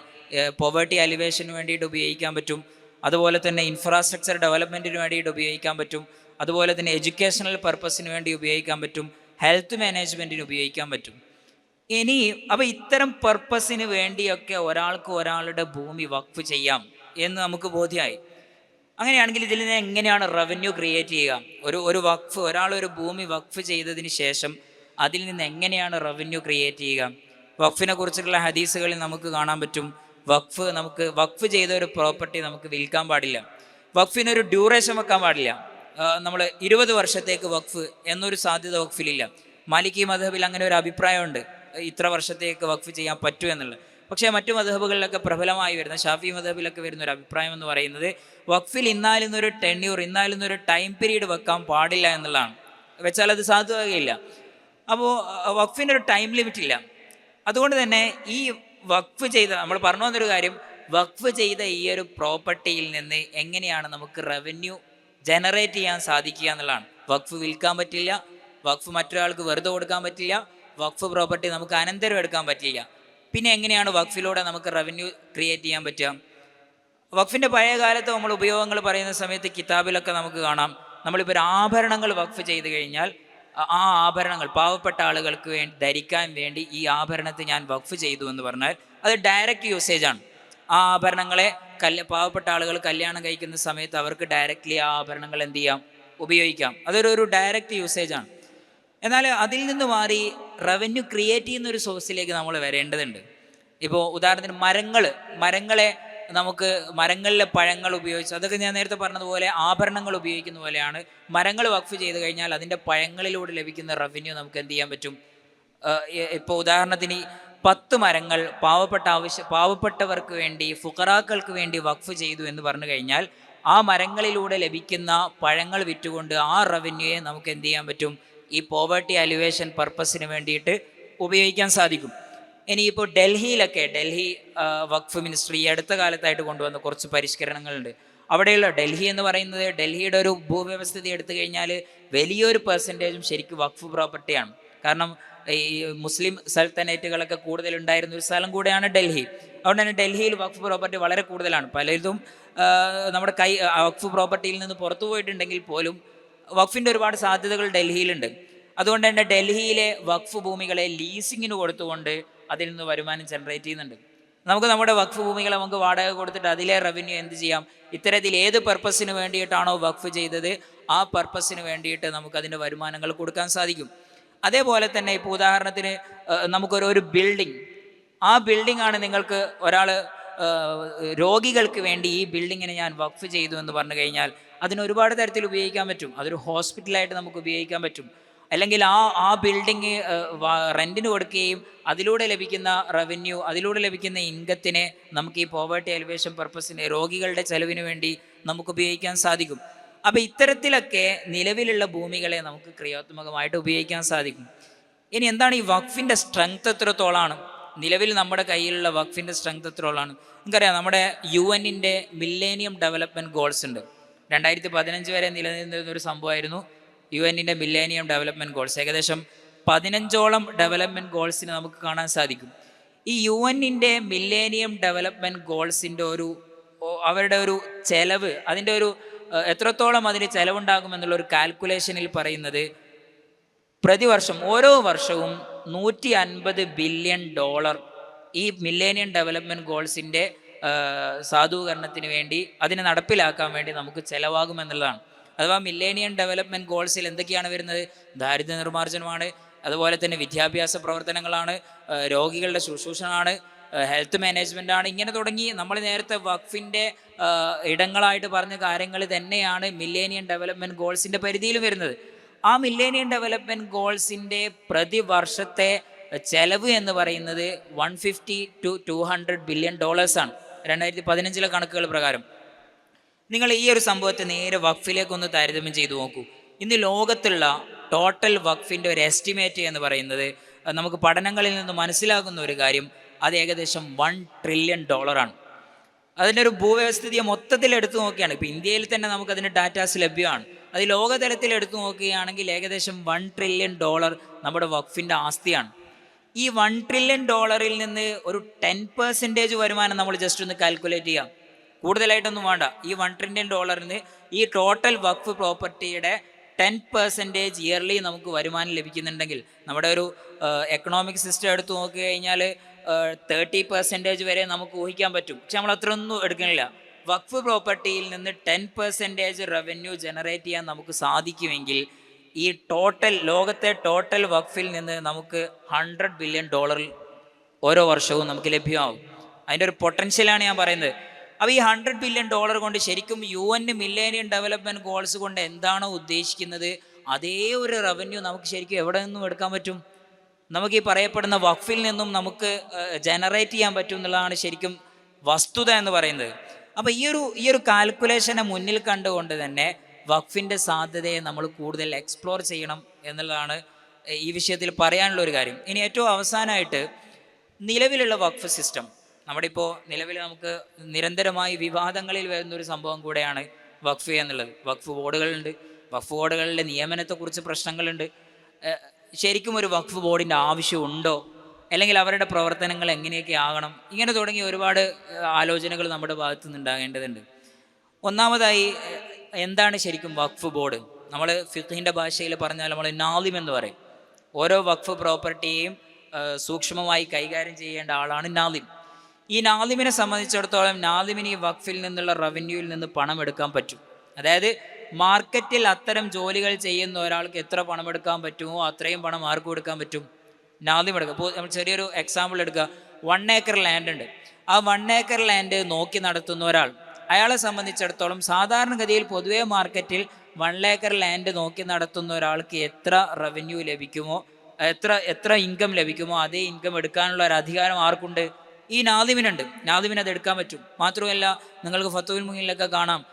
പോവേർട്ടി അലിവേഷന് വേണ്ടിയിട്ട് ഉപയോഗിക്കാൻ പറ്റും, അതുപോലെ തന്നെ ഇൻഫ്രാസ്ട്രക്ചർ ഡെവലപ്മെൻറ്റിന് വേണ്ടിയിട്ട് ഉപയോഗിക്കാൻ പറ്റും, അതുപോലെ തന്നെ എഡ്യൂക്കേഷണൽ പർപ്പസിന് വേണ്ടി ഉപയോഗിക്കാൻ പറ്റും, ഹെൽത്ത് മാനേജ്മെൻറ്റിന് ഉപയോഗിക്കാൻ പറ്റും. ഇനി അപ്പോൾ ഇത്തരം പർപ്പസിന് വേണ്ടിയൊക്കെ ഒരാൾക്ക് ഒരാളുടെ ഭൂമി വഖഫ് ചെയ്യാം എന്ന് നമുക്ക് ബോധ്യമായി. അങ്ങനെയാണെങ്കിൽ ഇതിൽ നിന്ന് എങ്ങനെയാണ് റവന്യൂ ക്രിയേറ്റ് ചെയ്യുക? ഒരു വഖഫ്, ഒരാളൊരു ഭൂമി വഖഫ് ചെയ്തതിന് ശേഷം അതിൽ നിന്ന് എങ്ങനെയാണ് റവന്യൂ ക്രിയേറ്റ് ചെയ്യുക? വഖഫിനെ കുറിച്ചിട്ടുള്ള ഹദീസുകളിൽ നമുക്ക് കാണാൻ പറ്റും, നമുക്ക് വഖഫ് ചെയ്ത ഒരു പ്രോപ്പർട്ടി നമുക്ക് വിൽക്കാൻ പാടില്ല, വഖഫിനൊരു ഡ്യൂറേഷൻ വെക്കാൻ പാടില്ല. നമ്മൾ 20 വർഷത്തേക്ക് വഖഫ് എന്നൊരു സാധ്യത വഖഫിലില്ല. മാലിക്കി മദ്ഹബിൽ അങ്ങനെ ഒരു അഭിപ്രായമുണ്ട്, ഇത്ര വർഷത്തേക്ക് വഖഫ് ചെയ്യാൻ പറ്റൂ എന്നുള്ളത്. പക്ഷേ മറ്റു മദ്ഹബുകളിലൊക്കെ പ്രബലമായി വരുന്ന, ഷാഫി മദ്ഹബിലൊക്കെ വരുന്ന ഒരു അഭിപ്രായം എന്ന് പറയുന്നത് വഖഫിൽ ഇന്നാലിന്നൊരു ടെന്യൂർ, ഇന്നാലിന്നൊരു ടൈം പീരീഡ് വെക്കാൻ പാടില്ല എന്നുള്ളതാണ്. വെച്ചാൽ അത് സാധുവാകുകയില്ല. അപ്പോൾ വഖഫിനൊരു ടൈം ലിമിറ്റ് ഇല്ല. അതുകൊണ്ട് തന്നെ ഈ വഖഫ് ചെയ്ത, നമ്മൾ പറഞ്ഞു വന്നൊരു കാര്യം, വഖഫ് ചെയ്ത ഈ ഒരു പ്രോപ്പർട്ടിയിൽ നിന്ന് എങ്ങനെയാണ് നമുക്ക് റവന്യൂ ജനറേറ്റ് ചെയ്യാൻ സാധിക്കുക എന്നുള്ളതാണ്. വഖഫ് വിൽക്കാൻ പറ്റില്ല, വഖഫ് മറ്റൊരാൾക്ക് വെറുതെ കൊടുക്കാൻ പറ്റില്ല, വഖഫ് പ്രോപ്പർട്ടി നമുക്ക് അനന്തരം എടുക്കാൻ പറ്റില്ല. പിന്നെ എങ്ങനെയാണ് വഖഫിലൂടെ നമുക്ക് റവന്യൂ ക്രിയേറ്റ് ചെയ്യാൻ പറ്റുക? വഖഫിൻ്റെ പഴയ കാലത്ത് നമ്മൾ ഉപയോഗങ്ങൾ പറയുന്ന സമയത്ത് കിതാബിലൊക്കെ നമുക്ക് കാണാം, നമ്മളിപ്പോൾ ഒരു ആഭരണങ്ങൾ വഖഫ് ചെയ്ത് കഴിഞ്ഞാൽ ആ ആഭരണങ്ങൾ പാവപ്പെട്ട ആളുകൾക്ക് വേണ്ടി ധരിക്കാൻ വേണ്ടി ഈ ആഭരണത്തെ ഞാൻ വഖഫ് ചെയ്തു എന്ന് പറഞ്ഞാൽ അത് ഡയറക്റ്റ് യൂസേജാണ്. ആ ആഭരണങ്ങളെ പാവപ്പെട്ട ആളുകൾ കല്യാണം കഴിക്കുന്ന സമയത്ത് അവർക്ക് ഡയറക്റ്റ്ലി ആ ആഭരണങ്ങൾ എന്ത് ചെയ്യാം? ഉപയോഗിക്കാം. അതൊരു ഡയറക്റ്റ് യൂസേജാണ്. എന്നാൽ അതിൽ നിന്ന് മാറി റവന്യൂ ക്രിയേറ്റ് ചെയ്യുന്ന ഒരു സോഴ്സിലേക്ക് നമ്മൾ വരേണ്ടതുണ്ട്. ഇപ്പോൾ ഉദാഹരണത്തിന് മരങ്ങളെ നമുക്ക് മരങ്ങളിലെ പഴങ്ങൾ ഉപയോഗിച്ച്, അതൊക്കെ ഞാൻ നേരത്തെ പറഞ്ഞതുപോലെ ആഭരണങ്ങൾ ഉപയോഗിക്കുന്ന പോലെയാണ്. മരങ്ങൾ വഖഫ് ചെയ്ത് കഴിഞ്ഞാൽ അതിൻ്റെ പഴങ്ങളിലൂടെ ലഭിക്കുന്ന റവന്യൂ നമുക്ക് എന്ത് ചെയ്യാൻ പറ്റും? ഇപ്പോൾ ഉദാഹരണത്തിന് 10 മരങ്ങൾ പാവപ്പെട്ടവർക്ക് വേണ്ടി, ഫുഖറാക്കൾക്ക് വേണ്ടി വഖഫ് ചെയ്തു എന്ന് പറഞ്ഞു കഴിഞ്ഞാൽ ആ മരങ്ങളിലൂടെ ലഭിക്കുന്ന പഴങ്ങൾ വിറ്റുകൊണ്ട് ആ റവന്യൂയെ നമുക്ക് എന്ത് ചെയ്യാൻ പറ്റും? ഈ പോവർട്ടി അലിവേഷൻ പർപ്പസിന് വേണ്ടിയിട്ട് ഉപയോഗിക്കാൻ സാധിക്കും. ഇനിയിപ്പോൾ ഡൽഹി വഖഫ് മിനിസ്ട്രി അടുത്ത കാലത്തായിട്ട് കൊണ്ടുവന്ന കുറച്ച് പരിഷ്കരണങ്ങളുണ്ട്. അവിടെയുള്ള ഡൽഹി എന്ന് പറയുന്നത്, ഡൽഹിയുടെ ഒരു ഭൂവ്യവസ്ഥിതി എടുത്തു കഴിഞ്ഞാൽ വലിയൊരു പെർസെൻറ്റേജും ശരിക്കും വഖഫ് പ്രോപ്പർട്ടിയാണ്. കാരണം ഈ മുസ്ലിം സൽത്തനേറ്റുകളൊക്കെ കൂടുതലുണ്ടായിരുന്ന ഒരു സ്ഥലം കൂടെയാണ് ഡൽഹി. അതുകൊണ്ട് തന്നെ ഡൽഹിയിൽ വഖഫ് പ്രോപ്പർട്ടി വളരെ കൂടുതലാണ്. പലതും നമ്മുടെ വഖഫ് പ്രോപ്പർട്ടിയിൽ നിന്ന് പുറത്തു പോയിട്ടുണ്ടെങ്കിൽ പോലും വഖഫിൻ്റെ ഒരുപാട് സാധ്യതകൾ ഡൽഹിയിലുണ്ട്. അതുകൊണ്ട് തന്നെ ഡൽഹിയിലെ വഖഫ് ഭൂമികളെ ലീസിങ്ങിന് കൊടുത്തുകൊണ്ട് അതിൽ നിന്ന് വരുമാനം ജനറേറ്റ് ചെയ്യുന്നുണ്ട്. നമുക്ക് നമ്മുടെ വഖഫ് ഭൂമികളെ നമുക്ക് വാടക കൊടുത്തിട്ട് അതിലെ റവന്യൂ എന്ത് ചെയ്യാം? ഇത്തരത്തിൽ ഏത് പർപ്പസിന് വേണ്ടിയിട്ടാണോ വഖഫ് ചെയ്തത് ആ പർപ്പസിന് വേണ്ടിയിട്ട് നമുക്കതിൻ്റെ വരുമാനങ്ങൾ കൊടുക്കാൻ സാധിക്കും. അതേപോലെ തന്നെ ഇപ്പോൾ ഉദാഹരണത്തിന് നമുക്കൊരു ബിൽഡിംഗ്, ആ ബിൽഡിംഗ് ആണ് നിങ്ങൾക്ക് ഒരാൾ രോഗികൾക്ക് വേണ്ടി ഈ ബിൽഡിങ്ങിനെ ഞാൻ വഖഫ് ചെയ്തു എന്ന് പറഞ്ഞു കഴിഞ്ഞാൽ അതിന് ഒരുപാട് തരത്തിൽ ഉപയോഗിക്കാൻ പറ്റും. അതൊരു ഹോസ്പിറ്റലായിട്ട് നമുക്ക് ഉപയോഗിക്കാൻ പറ്റും. അല്ലെങ്കിൽ ആ ബിൽഡിങ് റെൻറ്റിന് കൊടുക്കുകയും അതിലൂടെ ലഭിക്കുന്ന റവന്യൂ, അതിലൂടെ ലഭിക്കുന്ന ഇൻകത്തിനെ നമുക്ക് ഈ പോവർട്ടി എലിവേഷൻ പർപ്പസിന്, രോഗികളുടെ ചെലവിന് വേണ്ടി നമുക്ക് ഉപയോഗിക്കാൻ സാധിക്കും. അപ്പോൾ ഇത്തരത്തിലൊക്കെ നിലവിലുള്ള ഭൂമികളെ നമുക്ക് ക്രിയാത്മകമായിട്ട് ഉപയോഗിക്കാൻ സാധിക്കും. ഇനി എന്താണ് ഈ വഖഫിൻ്റെ സ്ട്രെങ്ത് എത്രത്തോളമാണ്? നിലവിൽ നമ്മുടെ കയ്യിലുള്ള വഖഫിൻ്റെ സ്ട്രെങ്ത് എത്രത്തോളമാണ്? നമുക്കറിയാം, നമ്മുടെ UN-ൻ്റെ മില്ലേനിയം ഡെവലപ്മെൻറ്റ് ഗോൾസ് ഉണ്ട്. 2015 വരെ നിലനിന്നിരുന്ന ഒരു സംഭവമായിരുന്നു UN-ൻ്റെ മില്ലേനിയം ഡെവലപ്മെൻറ്റ് ഗോൾസ്. ഏകദേശം 15ഓളം ഡെവലപ്മെൻറ്റ് ഗോൾസിന് നമുക്ക് കാണാൻ സാധിക്കും. ഈ UN-ൻ്റെ മില്ലേനിയം ഡെവലപ്മെൻറ്റ് ഗോൾസിൻ്റെ അവരുടെ ഒരു ചെലവ്, അതിൻ്റെ എത്രത്തോളം അതിന് ചെലവുണ്ടാകുമെന്നുള്ള ഒരു കാൽക്കുലേഷനിൽ പറയുന്നത്, പ്രതിവർഷം ഓരോ വർഷവും $150 ബില്യൺ ഈ മില്ലേനിയം ഡെവലപ്മെൻറ്റ് ഗോൾസിൻ്റെ സാധൂകരണത്തിന് വേണ്ടി, അതിനെ നടപ്പിലാക്കാൻ വേണ്ടി നമുക്ക് ചിലവാകുമെന്നുള്ളതാണ്. അഥവാ മില്ലേനിയം ഡെവലപ്മെൻറ്റ് ഗോൾസിൽ എന്തൊക്കെയാണ് വരുന്നത്? ദാരിദ്ര്യ നിർമ്മാർജ്ജനമാണ്, അതുപോലെ തന്നെ വിദ്യാഭ്യാസ പ്രവർത്തനങ്ങളാണ്, രോഗികളുടെ ശുശ്രൂഷണമാണ്, ഹെൽത്ത് മാനേജ്മെൻ്റ് ആണ്. ഇങ്ങനെ തുടങ്ങി നമ്മൾ നേരത്തെ വഖഫിൻ്റെ ഇടങ്ങളായിട്ട് പറഞ്ഞ കാര്യങ്ങൾ തന്നെയാണ് മില്ലേനിയം ഡെവലപ്മെൻറ്റ് ഗോൾസിൻ്റെ പരിധിയിൽ വരുന്നത്. ആ മില്ലേനിയം ഡെവലപ്മെൻറ്റ് ഗോൾസിൻ്റെ പ്രതിവർഷത്തെ ചെലവ് എന്ന് പറയുന്നത് $150 to $200 ബില്യൺ ആണ് 2015 കണക്കുകൾ പ്രകാരം. നിങ്ങൾ ഈ ഒരു സംഭവത്തെ നേരെ വഖഫിലേക്കൊന്ന് താരതമ്യം ചെയ്തു നോക്കൂ. ഇന്ന് ലോകത്തുള്ള ടോട്ടൽ വഖഫിൻ്റെ ഒരു എസ്റ്റിമേറ്റ് എന്ന് പറയുന്നത്, നമുക്ക് പഠനങ്ങളിൽ നിന്ന് മനസ്സിലാകുന്ന ഒരു കാര്യം, അത് ഏകദേശം $1 ട്രില്യൺ ആണ്. അതിൻ്റെ ഒരു ഭൂവ്യവസ്ഥിതിയെ മൊത്തത്തിൽ എടുത്തു നോക്കുകയാണ്. ഇപ്പോൾ ഇന്ത്യയിൽ തന്നെ നമുക്കതിൻ്റെ ഡാറ്റാസ് ലഭ്യമാണ്. അത് ലോകതലത്തിൽ എടുത്തു നോക്കുകയാണെങ്കിൽ ഏകദേശം $1 ട്രില്യൺ നമ്മുടെ വഖഫിൻ്റെ ആസ്തിയാണ്. ഈ $1 ട്രില്യൺ നിന്ന് ഒരു 10% വരുമാനം നമ്മൾ ജസ്റ്റ് ഒന്ന് കാൽക്കുലേറ്റ് ചെയ്യാം. കൂടുതലായിട്ടൊന്നും വേണ്ട. ഈ $1 ട്രില്യൺ ഈ ടോട്ടൽ വഖഫ് പ്രോപ്പർട്ടിയുടെ 10% ഇയർലി നമുക്ക് വരുമാനം ലഭിക്കുന്നുണ്ടെങ്കിൽ, നമ്മുടെ ഒരു എക്കണോമിക് സിസ്റ്റം എടുത്തു നോക്കി കഴിഞ്ഞാൽ 30% വരെ നമുക്ക് ഊഹിക്കാൻ പറ്റും. പക്ഷെ നമ്മൾ അത്രയൊന്നും എടുക്കുന്നില്ല. വഖഫ് പ്രോപ്പർട്ടിയിൽ നിന്ന് 10% റവന്യൂ ജനറേറ്റ് ചെയ്യാൻ നമുക്ക് സാധിക്കുമെങ്കിൽ ഈ ലോകത്തെ ടോട്ടൽ വഖഫിൽ നിന്ന് നമുക്ക് $100 ബില്യൺ ഓരോ വർഷവും നമുക്ക് ലഭ്യമാവും. അതിൻ്റെ ഒരു പൊട്ടൻഷ്യലാണ് ഞാൻ പറയുന്നത്. അപ്പോൾ ഈ $100 ബില്യൺ കൊണ്ട് ശരിക്കും UN മില്ലേനിയം ഡെവലപ്മെൻറ്റ് ഗോൾസ് കൊണ്ട് എന്താണോ ഉദ്ദേശിക്കുന്നത് അതേ ഒരു റവന്യൂ നമുക്ക് ശരിക്കും എവിടെ നിന്നും എടുക്കാൻ പറ്റും? നമുക്ക് ഈ പറയപ്പെടുന്ന വഖഫിൽ നിന്നും നമുക്ക് ജനറേറ്റ് ചെയ്യാൻ പറ്റും എന്നുള്ളതാണ് ശരിക്കും വസ്തുത എന്ന് പറയുന്നത്. അപ്പോൾ ഈ ഒരു കാൽക്കുലേഷനെ മുന്നിൽ കണ്ടുകൊണ്ട് തന്നെ വഖഫിൻ്റെ സാധ്യതയെ നമ്മൾ കൂടുതൽ എക്സ്പ്ലോർ ചെയ്യണം എന്നുള്ളതാണ് ഈ വിഷയത്തിൽ പറയാനുള്ള ഒരു കാര്യം. ഇനി ഏറ്റവും അവസാനമായിട്ട് നിലവിലുള്ള വഖഫ് സിസ്റ്റം, നമ്മുടെ ഇപ്പോൾ നിലവിൽ നമുക്ക് നിരന്തരമായി വിവാദങ്ങളിൽ വരുന്നൊരു സംഭവം കൂടെയാണ് വഖഫ് എന്നുള്ളത്. വഖഫ് ബോർഡുകളുണ്ട്, വഖഫ് ബോർഡുകളുടെ നിയമനത്തെക്കുറിച്ച് പ്രശ്നങ്ങളുണ്ട്. ശരിക്കും ഒരു വഖഫ് ബോർഡിൻ്റെ ആവശ്യമുണ്ടോ, അല്ലെങ്കിൽ അവരുടെ പ്രവർത്തനങ്ങൾ എങ്ങനെയൊക്കെ ആകണം, ഇങ്ങനെ തുടങ്ങിയ ഒരുപാട് ആലോചനകൾ നമ്മുടെ ഭാഗത്തു നിന്നുണ്ടാകേണ്ടതുണ്ട്. ഒന്നാമതായി എന്താണ് ശരിക്കും വഖഫ് ബോർഡ്? നമ്മൾ ഫിഖ്ഹിൻ്റെ ഭാഷയിൽ പറഞ്ഞാൽ നമ്മൾ നാദിം എന്ന് പറയും. ഓരോ വഖഫ് പ്രോപ്പർട്ടിയെയും സൂക്ഷ്മമായി കൈകാര്യം ചെയ്യേണ്ട ആളാണ് നാദിം. ഈ നാദിമിനെ സംബന്ധിച്ചിടത്തോളം നാദിമിന് ഈ വഖഫിൽ നിന്നുള്ള റവന്യൂവിൽ നിന്ന് പണം എടുക്കാൻ പറ്റും. അതായത് മാർക്കറ്റിൽ അത്തരം ജോലികൾ ചെയ്യുന്ന ഒരാൾക്ക് എത്ര പണം എടുക്കാൻ പറ്റുമോ അത്രയും പണം ആർക്ക് കൊടുക്കാൻ പറ്റും? നാദിം എടുക്കുക. ഇപ്പോൾ നമ്മൾ ചെറിയൊരു എക്സാമ്പിൾ എടുക്കുക. 1 ഏക്കർ ലാൻഡ് ഉണ്ട്. ആ 1 ഏക്കർ ലാൻഡ് നോക്കി നടത്തുന്ന ഒരാൾ, അയാളെ സംബന്ധിച്ചിടത്തോളം സാധാരണഗതിയിൽ പൊതുവേ മാർക്കറ്റിൽ 1 ഏക്കർ ലാൻഡ് നോക്കി നടത്തുന്ന ഒരാൾക്ക് എത്ര റവന്യൂ ലഭിക്കുമോ, എത്ര ഇൻകം ലഭിക്കുമോ അതേ ഇൻകം എടുക്കാനുള്ള ഒരു അധികാരം ആർക്കുണ്ട്? ഈ നാദിമിനുണ്ട്. നാദിമിന് അത് എടുക്കാൻ പറ്റും. മാത്രമല്ല നിങ്ങൾക്ക് ഫത്തുൽ മുഹിനിലൊക്കെ കാണാം,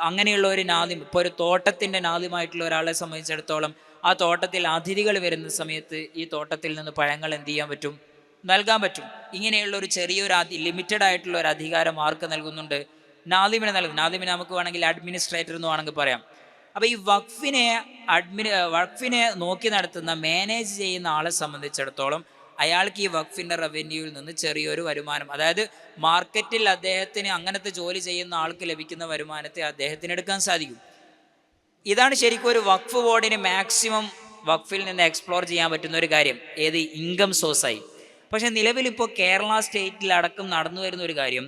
അങ്ങനെയുള്ള ഒരു നാദിം, ഇപ്പോൾ ഒരു തോട്ടത്തിൻ്റെ നാദിമായിട്ടുള്ള ഒരാളെ സംബന്ധിച്ചിടത്തോളം ആ തോട്ടത്തിൽ അതിഥികൾ വരുന്ന സമയത്ത് ഈ തോട്ടത്തിൽ നിന്ന് പഴങ്ങൾ എന്ത് ചെയ്യാൻ പറ്റും? നൽകാൻ പറ്റും. ഇങ്ങനെയുള്ള ഒരു ചെറിയൊരു ലിമിറ്റഡ് ആയിട്ടുള്ള ഒരു അധികാരം ആർക്ക് നൽകുന്നുണ്ട്? നാദിമിനെ നൽകും. നാദിമിനെ നമുക്ക് വേണമെങ്കിൽ അഡ്മിനിസ്ട്രേറ്റർ എന്ന് വേണമെങ്കിൽ പറയാം. അപ്പോൾ ഈ വഖഫിനെ നോക്കി നടത്തുന്ന, മാനേജ് ചെയ്യുന്ന ആളെ സംബന്ധിച്ചിടത്തോളം അയാൾക്ക് ഈ വഖഫിൻ്റെ റവന്യൂവിൽ നിന്ന് ചെറിയൊരു വരുമാനം, അതായത് മാർക്കറ്റിൽ അദ്ദേഹത്തിന് അങ്ങനത്തെ ജോലി ചെയ്യുന്ന ആൾക്ക് ലഭിക്കുന്ന വരുമാനത്തെ അദ്ദേഹത്തിന് എടുക്കാൻ സാധിക്കും. ഇതാണ് ശരിക്കും ഒരു വഖഫ് ബോർഡിന് മാക്സിമം വഖഫിൽ നിന്ന് എക്സ്പ്ലോർ ചെയ്യാൻ പറ്റുന്ന ഒരു കാര്യം, ഏത് ഇൻകം സോഴ്സായി. പക്ഷേ നിലവിലിപ്പോൾ കേരള സ്റ്റേറ്റിലടക്കം നടന്നു വരുന്ന ഒരു കാര്യം,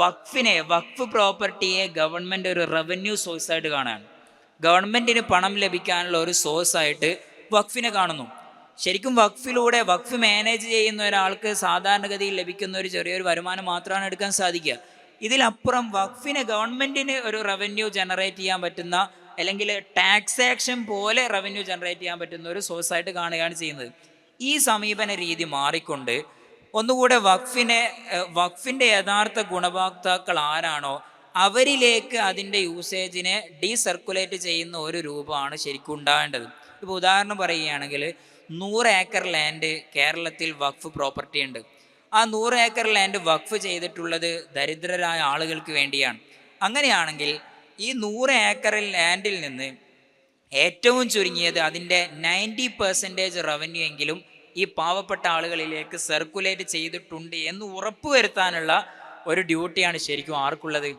വഖഫ് പ്രോപ്പർട്ടിയെ ഗവൺമെൻറ് ഒരു റവന്യൂ സോഴ്സായിട്ട് കാണുകയാണ്. ഗവൺമെൻറ്റിന് പണം ലഭിക്കാനുള്ള ഒരു സോഴ്സായിട്ട് വഖഫിനെ കാണുന്നു. ശരിക്കും വഖഫ് മാനേജ് ചെയ്യുന്ന ഒരാൾക്ക് സാധാരണഗതിയിൽ ലഭിക്കുന്ന ഒരു ചെറിയൊരു വരുമാനം മാത്രമാണ് എടുക്കാൻ സാധിക്കുക. ഇതിലപ്പുറം ഗവൺമെൻറ്റിന് ഒരു റവന്യൂ ജനറേറ്റ് ചെയ്യാൻ പറ്റുന്ന, അല്ലെങ്കിൽ ടാക്സേഷൻ പോലെ റവന്യൂ ജനറേറ്റ് ചെയ്യാൻ പറ്റുന്ന ഒരു സോഴ്സായിട്ട് കാണുകയാണ് ചെയ്യുന്നത്. ഈ സമീപന രീതി മാറിക്കൊണ്ട് ഒന്നുകൂടെ വഖഫിൻ്റെ യഥാർത്ഥ ഗുണഭോക്താക്കൾ ആരാണോ അവരിലേക്ക് അതിൻ്റെ യൂസേജിനെ ഡീസർക്കുലേറ്റ് ചെയ്യുന്ന ഒരു രൂപമാണ് ശരിക്കും ഉണ്ടാകേണ്ടത്. ഇപ്പോൾ ഉദാഹരണം പറയുകയാണെങ്കിൽ 100 ഏക്കർ ലാൻഡ് കേരളത്തിൽ വഖഫ് പ്രോപ്പർട്ടി ഉണ്ട്. ആ 100 ഏക്കർ ലാൻഡ് വഖഫ് ചെയ്തിട്ടുള്ളത് ദരിദ്രരായ ആളുകൾക്ക് വേണ്ടിയാണ്. അങ്ങനെയാണെങ്കിൽ ഈ 100 ഏക്കർ ലാൻഡിൽ നിന്ന് ഏറ്റവും ചുരുങ്ങിയത് അതിൻ്റെ 90% റവന്യൂ എങ്കിലും ഈ പാവപ്പെട്ട ആളുകളിലേക്ക് സർക്കുലേറ്റ് ചെയ്തിട്ടുണ്ട് എന്ന് ഉറപ്പുവരുത്താനുള്ള ഒരു ഡ്യൂട്ടിയാണ് ശരിക്കും ആർക്കുള്ളത്?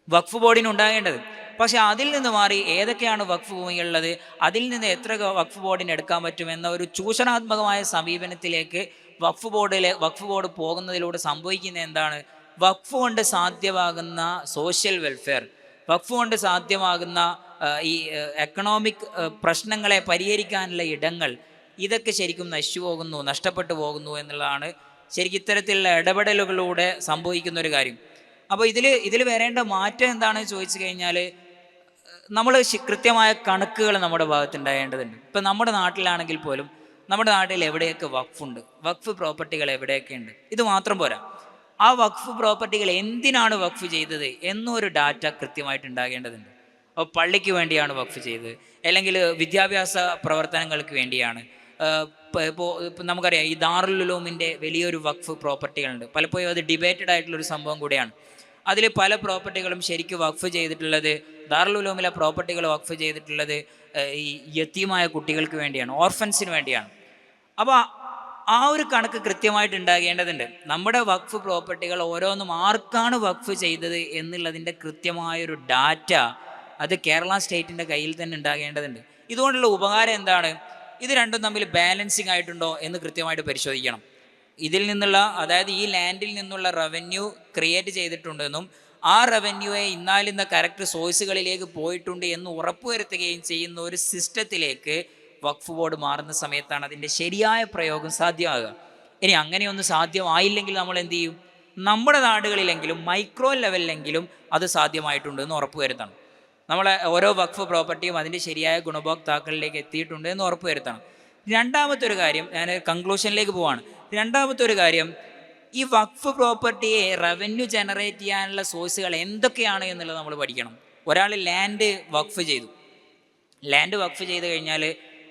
വഖഫ് ബോർഡിന് ഉണ്ടാകേണ്ടത്. പക്ഷെ അതിൽ നിന്ന് മാറി ഏതൊക്കെയാണ് വഖഫ് ഭൂമികളുള്ളത്, അതിൽ നിന്ന് എത്ര വഖഫ് ബോർഡിന് എടുക്കാൻ പറ്റുമെന്ന ഒരു ചൂഷണാത്മകമായ സമീപനത്തിലേക്ക് വഖഫ് ബോർഡ് പോകുന്നതിലൂടെ സംഭവിക്കുന്ന എന്താണ്? വഖഫ് കൊണ്ട് സാധ്യമാകുന്ന സോഷ്യൽ വെൽഫെയർ, വഖഫ് കൊണ്ട് സാധ്യമാകുന്ന ഈ എക്കണോമിക് പ്രശ്നങ്ങളെ പരിഹരിക്കാനുള്ള ഇടങ്ങൾ, ഇതൊക്കെ ശരിക്കും നഷ്ടപ്പെട്ടു പോകുന്നു എന്നുള്ളതാണ് ശരിക്കും ഇത്തരത്തിലുള്ള ഇടപെടലുകളിലൂടെ സംഭവിക്കുന്ന ഒരു കാര്യം. അപ്പോൾ ഇതിൽ വരേണ്ട മാറ്റം എന്താണെന്ന് ചോദിച്ചു കഴിഞ്ഞാൽ, നമ്മൾ കൃത്യമായ കണക്കുകൾ നമ്മുടെ ഭാഗത്തുണ്ടാകേണ്ടതുണ്ട്. ഇപ്പം നമ്മുടെ നാട്ടിലാണെങ്കിൽ പോലും നമ്മുടെ നാട്ടിൽ എവിടെയൊക്കെ വഖഫുണ്ട്, വഖഫ് പ്രോപ്പർട്ടികൾ എവിടെയൊക്കെ ഉണ്ട്, ഇത് മാത്രം പോരാ. ആ വഖഫ് പ്രോപ്പർട്ടികൾ എന്തിനാണ് വഖഫ് ചെയ്തത് എന്നൊരു ഡാറ്റ കൃത്യമായിട്ട് ഉണ്ടാകേണ്ടതുണ്ട്. അപ്പോൾ പള്ളിക്ക് വേണ്ടിയാണ് വഖഫ് ചെയ്തത്, അല്ലെങ്കിൽ വിദ്യാഭ്യാസ പ്രവർത്തനങ്ങൾക്ക് വേണ്ടിയാണ്. ഇപ്പോൾ നമുക്കറിയാം ഈ ദാറുൽ ഉലൂമിൻ്റെ വലിയൊരു വഖഫ് പ്രോപ്പർട്ടികളുണ്ട്. പലപ്പോഴും അത് ഡിബേറ്റഡ് ആയിട്ടുള്ളൊരു സംഭവം കൂടിയാണ്. അതിൽ പല പ്രോപ്പർട്ടികളും ശരിക്കും വഖഫ് ചെയ്തിട്ടുള്ളത്, ദാറുൽ ഉലൂമിലെ പ്രോപ്പർട്ടികൾ വഖഫ് ചെയ്തിട്ടുള്ളത് ഈ യതീമായ കുട്ടികൾക്ക് വേണ്ടിയാണ്, ഓർഫൻസിന് വേണ്ടിയാണ്. അപ്പോൾ ആ ഒരു കണക്ക് കൃത്യമായിട്ട് ഉണ്ടാകേണ്ടതുണ്ട്. നമ്മുടെ വഖഫ് പ്രോപ്പർട്ടികൾ ഓരോന്നും ആർക്കാണ് വഖഫ് ചെയ്തത് എന്നുള്ളതിൻ്റെ കൃത്യമായൊരു ഡാറ്റ അത് കേരള സ്റ്റേറ്റിൻ്റെ കയ്യിൽ തന്നെ ഉണ്ടാകേണ്ടതുണ്ട്. ഇതുകൊണ്ടുള്ള ഉപകാരം എന്താണ്? ഇത് രണ്ടും തമ്മിൽ ബാലൻസിങ് ആയിട്ടുണ്ടോ എന്ന് കൃത്യമായിട്ട് പരിശോധിക്കണം. ഇതിൽ നിന്നുള്ള, അതായത് ഈ ലാൻഡിൽ നിന്നുള്ള റവന്യൂ ക്രിയേറ്റ് ചെയ്തിട്ടുണ്ടെന്നും ആ റവന്യൂയെ ഇന്നാലിന്ന കറക്റ്റ് സോഴ്സുകളിലേക്ക് പോയിട്ടുണ്ട് എന്ന് ഉറപ്പുവരുത്തുകയും ചെയ്യുന്ന ഒരു സിസ്റ്റത്തിലേക്ക് വഖഫ് ബോർഡ് മാറുന്ന സമയത്താണ് അതിൻ്റെ ശരിയായ പ്രയോഗം സാധ്യമാകുക. ഇനി അങ്ങനെയൊന്നും സാധ്യമായില്ലെങ്കിൽ നമ്മൾ എന്ത് ചെയ്യും? നമ്മുടെ നാടുകളിലെങ്കിലും മൈക്രോ ലെവലിലെങ്കിലും അത് സാധ്യമായിട്ടുണ്ട് എന്ന് ഉറപ്പുവരുത്തണം. നമ്മളെ ഓരോ വഖഫ് പ്രോപ്പർട്ടിയും അതിൻ്റെ ശരിയായ ഗുണഭോക്താക്കളിലേക്ക് എത്തിയിട്ടുണ്ട് എന്ന് ഉറപ്പുവരുത്തണം. രണ്ടാമത്തെ ഒരു കാര്യം, ഞാൻ കൺക്ലൂഷനിലേക്ക് പോവാണ്. രണ്ടാമത്തെ ഒരു കാര്യം, ഈ വഖഫ് പ്രോപ്പർട്ടിയെ റവന്യൂ ജനറേറ്റ് ചെയ്യാനുള്ള സോഴ്സുകൾ എന്തൊക്കെയാണ് എന്നുള്ളത് നമ്മൾ പഠിക്കണം. ഒരാൾ ലാൻഡ് വഖഫ് ചെയ്തു. ലാൻഡ് വഖഫ് ചെയ്ത് കഴിഞ്ഞാൽ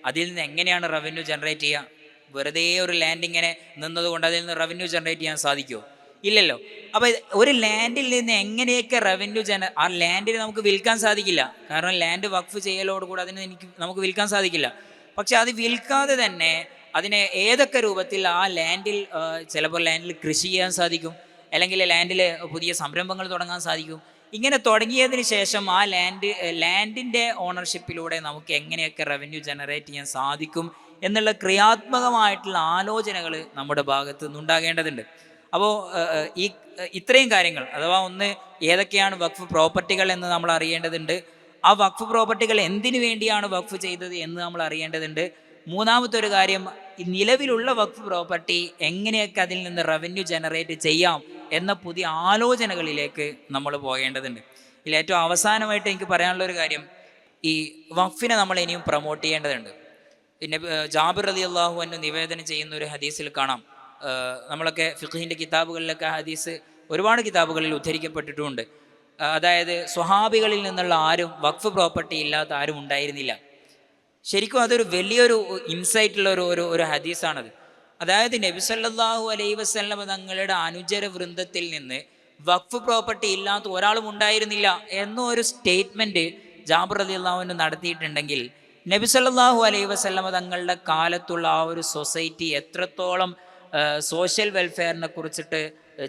അതിൽ നിന്ന് എങ്ങനെയാണ് റവന്യൂ ജനറേറ്റ് ചെയ്യുക? വെറുതെ ഒരു ലാൻഡ് ഇങ്ങനെ നിന്നതുകൊണ്ട് അതിൽ നിന്ന് റവന്യൂ ജനറേറ്റ് ചെയ്യാൻ സാധിക്കുമോ? ഇല്ലല്ലോ. അപ്പോൾ ഒരു ലാൻഡിൽ നിന്ന് എങ്ങനെയൊക്കെ റവന്യൂ ആ ലാൻഡിന് നമുക്ക് വിൽക്കാൻ സാധിക്കില്ല. കാരണം ലാൻഡ് വഖഫ് ചെയ്യലോടുകൂടി നമുക്ക് വിൽക്കാൻ സാധിക്കില്ല. പക്ഷെ അത് വിൽക്കാതെ തന്നെ അതിനെ ഏതൊക്കെ രൂപത്തിൽ ആ ലാൻഡിൽ, ചിലപ്പോൾ ലാൻഡിൽ കൃഷി ചെയ്യാൻ സാധിക്കും, അല്ലെങ്കിൽ ലാൻഡിൽ പുതിയ സംരംഭങ്ങൾ തുടങ്ങാൻ സാധിക്കും. ഇങ്ങനെ തുടങ്ങിയതിന് ശേഷം ആ ലാൻഡിൻ്റെ ഓണർഷിപ്പിലൂടെ നമുക്ക് എങ്ങനെയൊക്കെ റവന്യൂ ജനറേറ്റ് ചെയ്യാൻ സാധിക്കും എന്നുള്ള ക്രിയാത്മകമായിട്ടുള്ള ആലോചനകൾ നമ്മുടെ ഭാഗത്ത് നിന്നുണ്ടാകേണ്ടതുണ്ട്. അപ്പോൾ ഇത്രയും കാര്യങ്ങൾ, അഥവാ ഒന്ന് ഏതൊക്കെയാണ് വഖഫ് പ്രോപ്പർട്ടികൾ എന്ന് നമ്മൾ അറിയേണ്ടതുണ്ട്. ആ വഖഫ് പ്രോപ്പർട്ടികൾ എന്തിനു വേണ്ടിയാണ് വഖഫ് ചെയ്തത് എന്ന് നമ്മൾ അറിയേണ്ടതുണ്ട്. മൂന്നാമത്തെ ഒരു കാര്യം, നിലവിലുള്ള വഖഫ് പ്രോപ്പർട്ടി എങ്ങനെയൊക്കെ അതിൽ നിന്ന് റവന്യൂ ജനറേറ്റ് ചെയ്യാം എന്ന പുതിയ ആലോചനകളിലേക്ക് നമ്മൾ പോകേണ്ടതുണ്ട്. ഇതിൽ ഏറ്റവും അവസാനമായിട്ട് എനിക്ക് പറയാനുള്ള ഒരു കാര്യം, ഈ വഖഫിനെ നമ്മൾ ഇനിയും പ്രൊമോട്ട് ചെയ്യേണ്ടതുണ്ട്. പിന്നെ ജാബിർ റളിയല്ലാഹു അൻഹു നിവേദനം ചെയ്യുന്ന ഒരു ഹദീസിൽ കാണാം, നമ്മളൊക്കെ ഫിഖ്ഹിൻ്റെ കിതാബുകളിലൊക്കെ ഹദീസ് ഒരുപാട് കിതാബുകളിൽ ഉദ്ധരിക്കപ്പെട്ടിട്ടുമുണ്ട്. അതായത് സ്വഹാബികളിൽ നിന്നുള്ള ആരും വഖഫ് പ്രോപ്പർട്ടി ഇല്ലാത്ത ആരും ഉണ്ടായിരുന്നില്ല. ശരിക്കും അതൊരു വലിയൊരു ഇൻസൈറ്റുള്ള ഒരു ഹദീസാണത്. അതായത് നബി സല്ലല്ലാഹു അലൈഹി വസല്ലം തങ്ങളുടെ അനുചര വൃന്ദത്തിൽ നിന്ന് വഖഫ് പ്രോപ്പർട്ടി ഇല്ലാത്ത ഒരാളും ഉണ്ടായിരുന്നില്ല എന്നൊരു സ്റ്റേറ്റ്മെൻറ്റ് ജാബിർ റളിയല്ലാഹു അൻഹു നടത്തിയിട്ടുണ്ടെങ്കിൽ, നബി സല്ലല്ലാഹു അലൈഹി വസല്ലം തങ്ങളുടെ കാലത്തുള്ള ആ ഒരു സൊസൈറ്റി എത്രത്തോളം സോഷ്യൽ വെൽഫെയറിനെ കുറിച്ചിട്ട്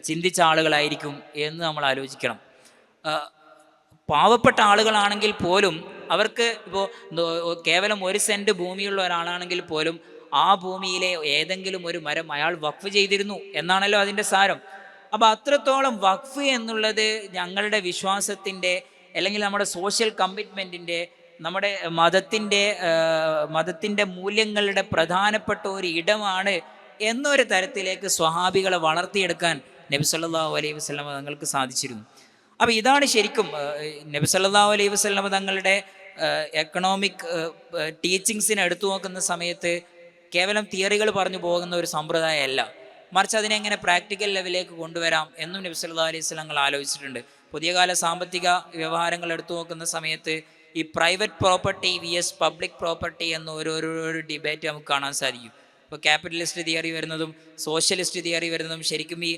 ചിന്തിച്ച ആളുകളായിരിക്കും എന്ന് നമ്മൾ ആലോചിക്കണം. പാവപ്പെട്ട ആളുകളാണെങ്കിൽ പോലും അവർക്ക് ഇപ്പോൾ കേവലം 1 സെൻറ്റ് ഭൂമിയുള്ള ഒരാളാണെങ്കിൽ പോലും ആ ഭൂമിയിലെ ഏതെങ്കിലും ഒരു മരം അയാൾ വഖഫ് ചെയ്തിരുന്നു എന്നാണല്ലോ അതിൻ്റെ സാരം. അപ്പോൾ അത്രത്തോളം വഖഫ് എന്നുള്ളത് ഞങ്ങളുടെ വിശ്വാസത്തിൻ്റെ, അല്ലെങ്കിൽ നമ്മുടെ സോഷ്യൽ കമ്മിറ്റ്മെൻറ്റിൻ്റെ, നമ്മുടെ മതത്തിൻ്റെ മൂല്യങ്ങളുടെ പ്രധാനപ്പെട്ട ഒരു ഇടമാണ് എന്നൊരു തരത്തിലേക്ക് സ്വഹാബികളെ വളർത്തിയെടുക്കാൻ നബി സല്ലല്ലാഹു അലൈഹി വസല്ലം തങ്ങൾക്ക് സാധിച്ചിരുന്നു. അപ്പോൾ ഇതാണ് ശരിക്കും നബി സല്ലല്ലാഹു അലൈഹി വസല്ലം തങ്ങളുടെ എക്കണോമിക് ടീച്ചിങ്സിനെ എടുത്തു നോക്കുന്ന സമയത്ത് കേവലം തിയറികൾ പറഞ്ഞു പോകുന്ന ഒരു സമ്പ്രദായമല്ല, മറിച്ച് അതിനെങ്ങനെ പ്രാക്ടിക്കൽ ലെവലിലേക്ക് കൊണ്ടുവരാം എന്നും നബി സല്ലല്ലാഹു അലൈഹി വസല്ലം തങ്ങൾ ആലോചിച്ചിട്ടുണ്ട്. പുതിയ കാല സാമ്പത്തിക വ്യവഹാരങ്ങൾ എടുത്തു നോക്കുന്ന സമയത്ത് ഈ private property VS public property എന്ന ഒരു ഡിബേറ്റ് നമുക്ക് കാണാൻ സാധിക്കും. ഇപ്പോൾ ക്യാപിറ്റലിസ്റ്റ് തിയറി വരുന്നതും സോഷ്യലിസ്റ്റ് തിയറി വരുന്നതും ശരിക്കും ഈ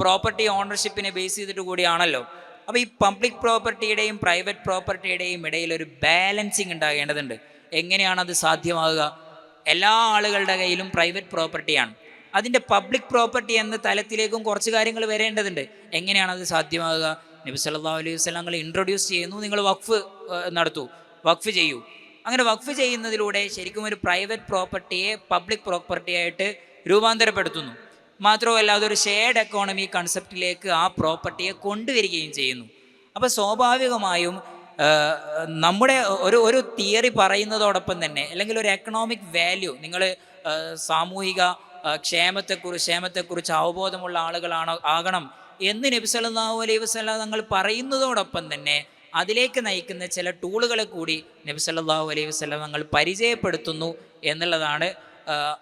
പ്രോപ്പർട്ടി ഓണർഷിപ്പിനെ ബേസ് ചെയ്തിട്ട് കൂടിയാണല്ലോ. അപ്പോൾ ഈ പബ്ലിക് പ്രോപ്പർട്ടിയുടെയും പ്രൈവറ്റ് പ്രോപ്പർട്ടിയുടെയും ഇടയിൽ ഒരു ബാലൻസിങ് ഉണ്ടാകേണ്ടതുണ്ട്. എങ്ങനെയാണ് അത് സാധ്യമാകുക? എല്ലാ ആളുകളുടെ കയ്യിലും പ്രൈവറ്റ് പ്രോപ്പർട്ടിയാണ്. അതിൻ്റെ പബ്ലിക് പ്രോപ്പർട്ടി എന്ന തലത്തിലേക്കും കുറച്ച് കാര്യങ്ങൾ വരേണ്ടതുണ്ട്. എങ്ങനെയാണ് അത് സാധ്യമാകുക? നബി സല്ലല്ലാഹു അലൈഹി വസല്ലം നിങ്ങൾ ഇൻട്രൊഡ്യൂസ് ചെയ്യുന്നു, നിങ്ങൾ വഖഫ് നടത്തൂ, വഖഫ് ചെയ്യൂ. അങ്ങനെ വഖഫ് ചെയ്യുന്നതിലൂടെ ശരിക്കും ഒരു പ്രൈവറ്റ് പ്രോപ്പർട്ടിയെ പബ്ലിക് പ്രോപ്പർട്ടിയായിട്ട് രൂപാന്തരപ്പെടുത്തുന്നു. മാത്രമല്ല അതൊരു ഷെയർഡ് എക്കോണമി കൺസെപ്റ്റിലേക്ക് ആ പ്രോപ്പർട്ടിയെ കൊണ്ടുവരികയും ചെയ്യുന്നു. അപ്പോൾ സ്വാഭാവികമായും നമ്മുടെ ഒരു തിയറി പറയുന്നതോടൊപ്പം തന്നെ, അല്ലെങ്കിൽ ഒരു എക്കണോമിക് വാല്യൂ, നിങ്ങൾ സാമൂഹിക ക്ഷേമത്തെക്കുറിച്ച് അവബോധമുള്ള ആകണം എന്ന് നബി സല്ലല്ലാഹു അലൈഹി വസല്ലം തങ്ങൾ പറയുന്നതോടൊപ്പം തന്നെ അതിലേക്ക് നയിക്കുന്ന ചില ടൂളുകളെ കൂടി നബി സല്ലല്ലാഹു അലൈഹി വസല്ലം തങ്ങൾ പരിചയപ്പെടുത്തുന്നു എന്നുള്ളതാണ്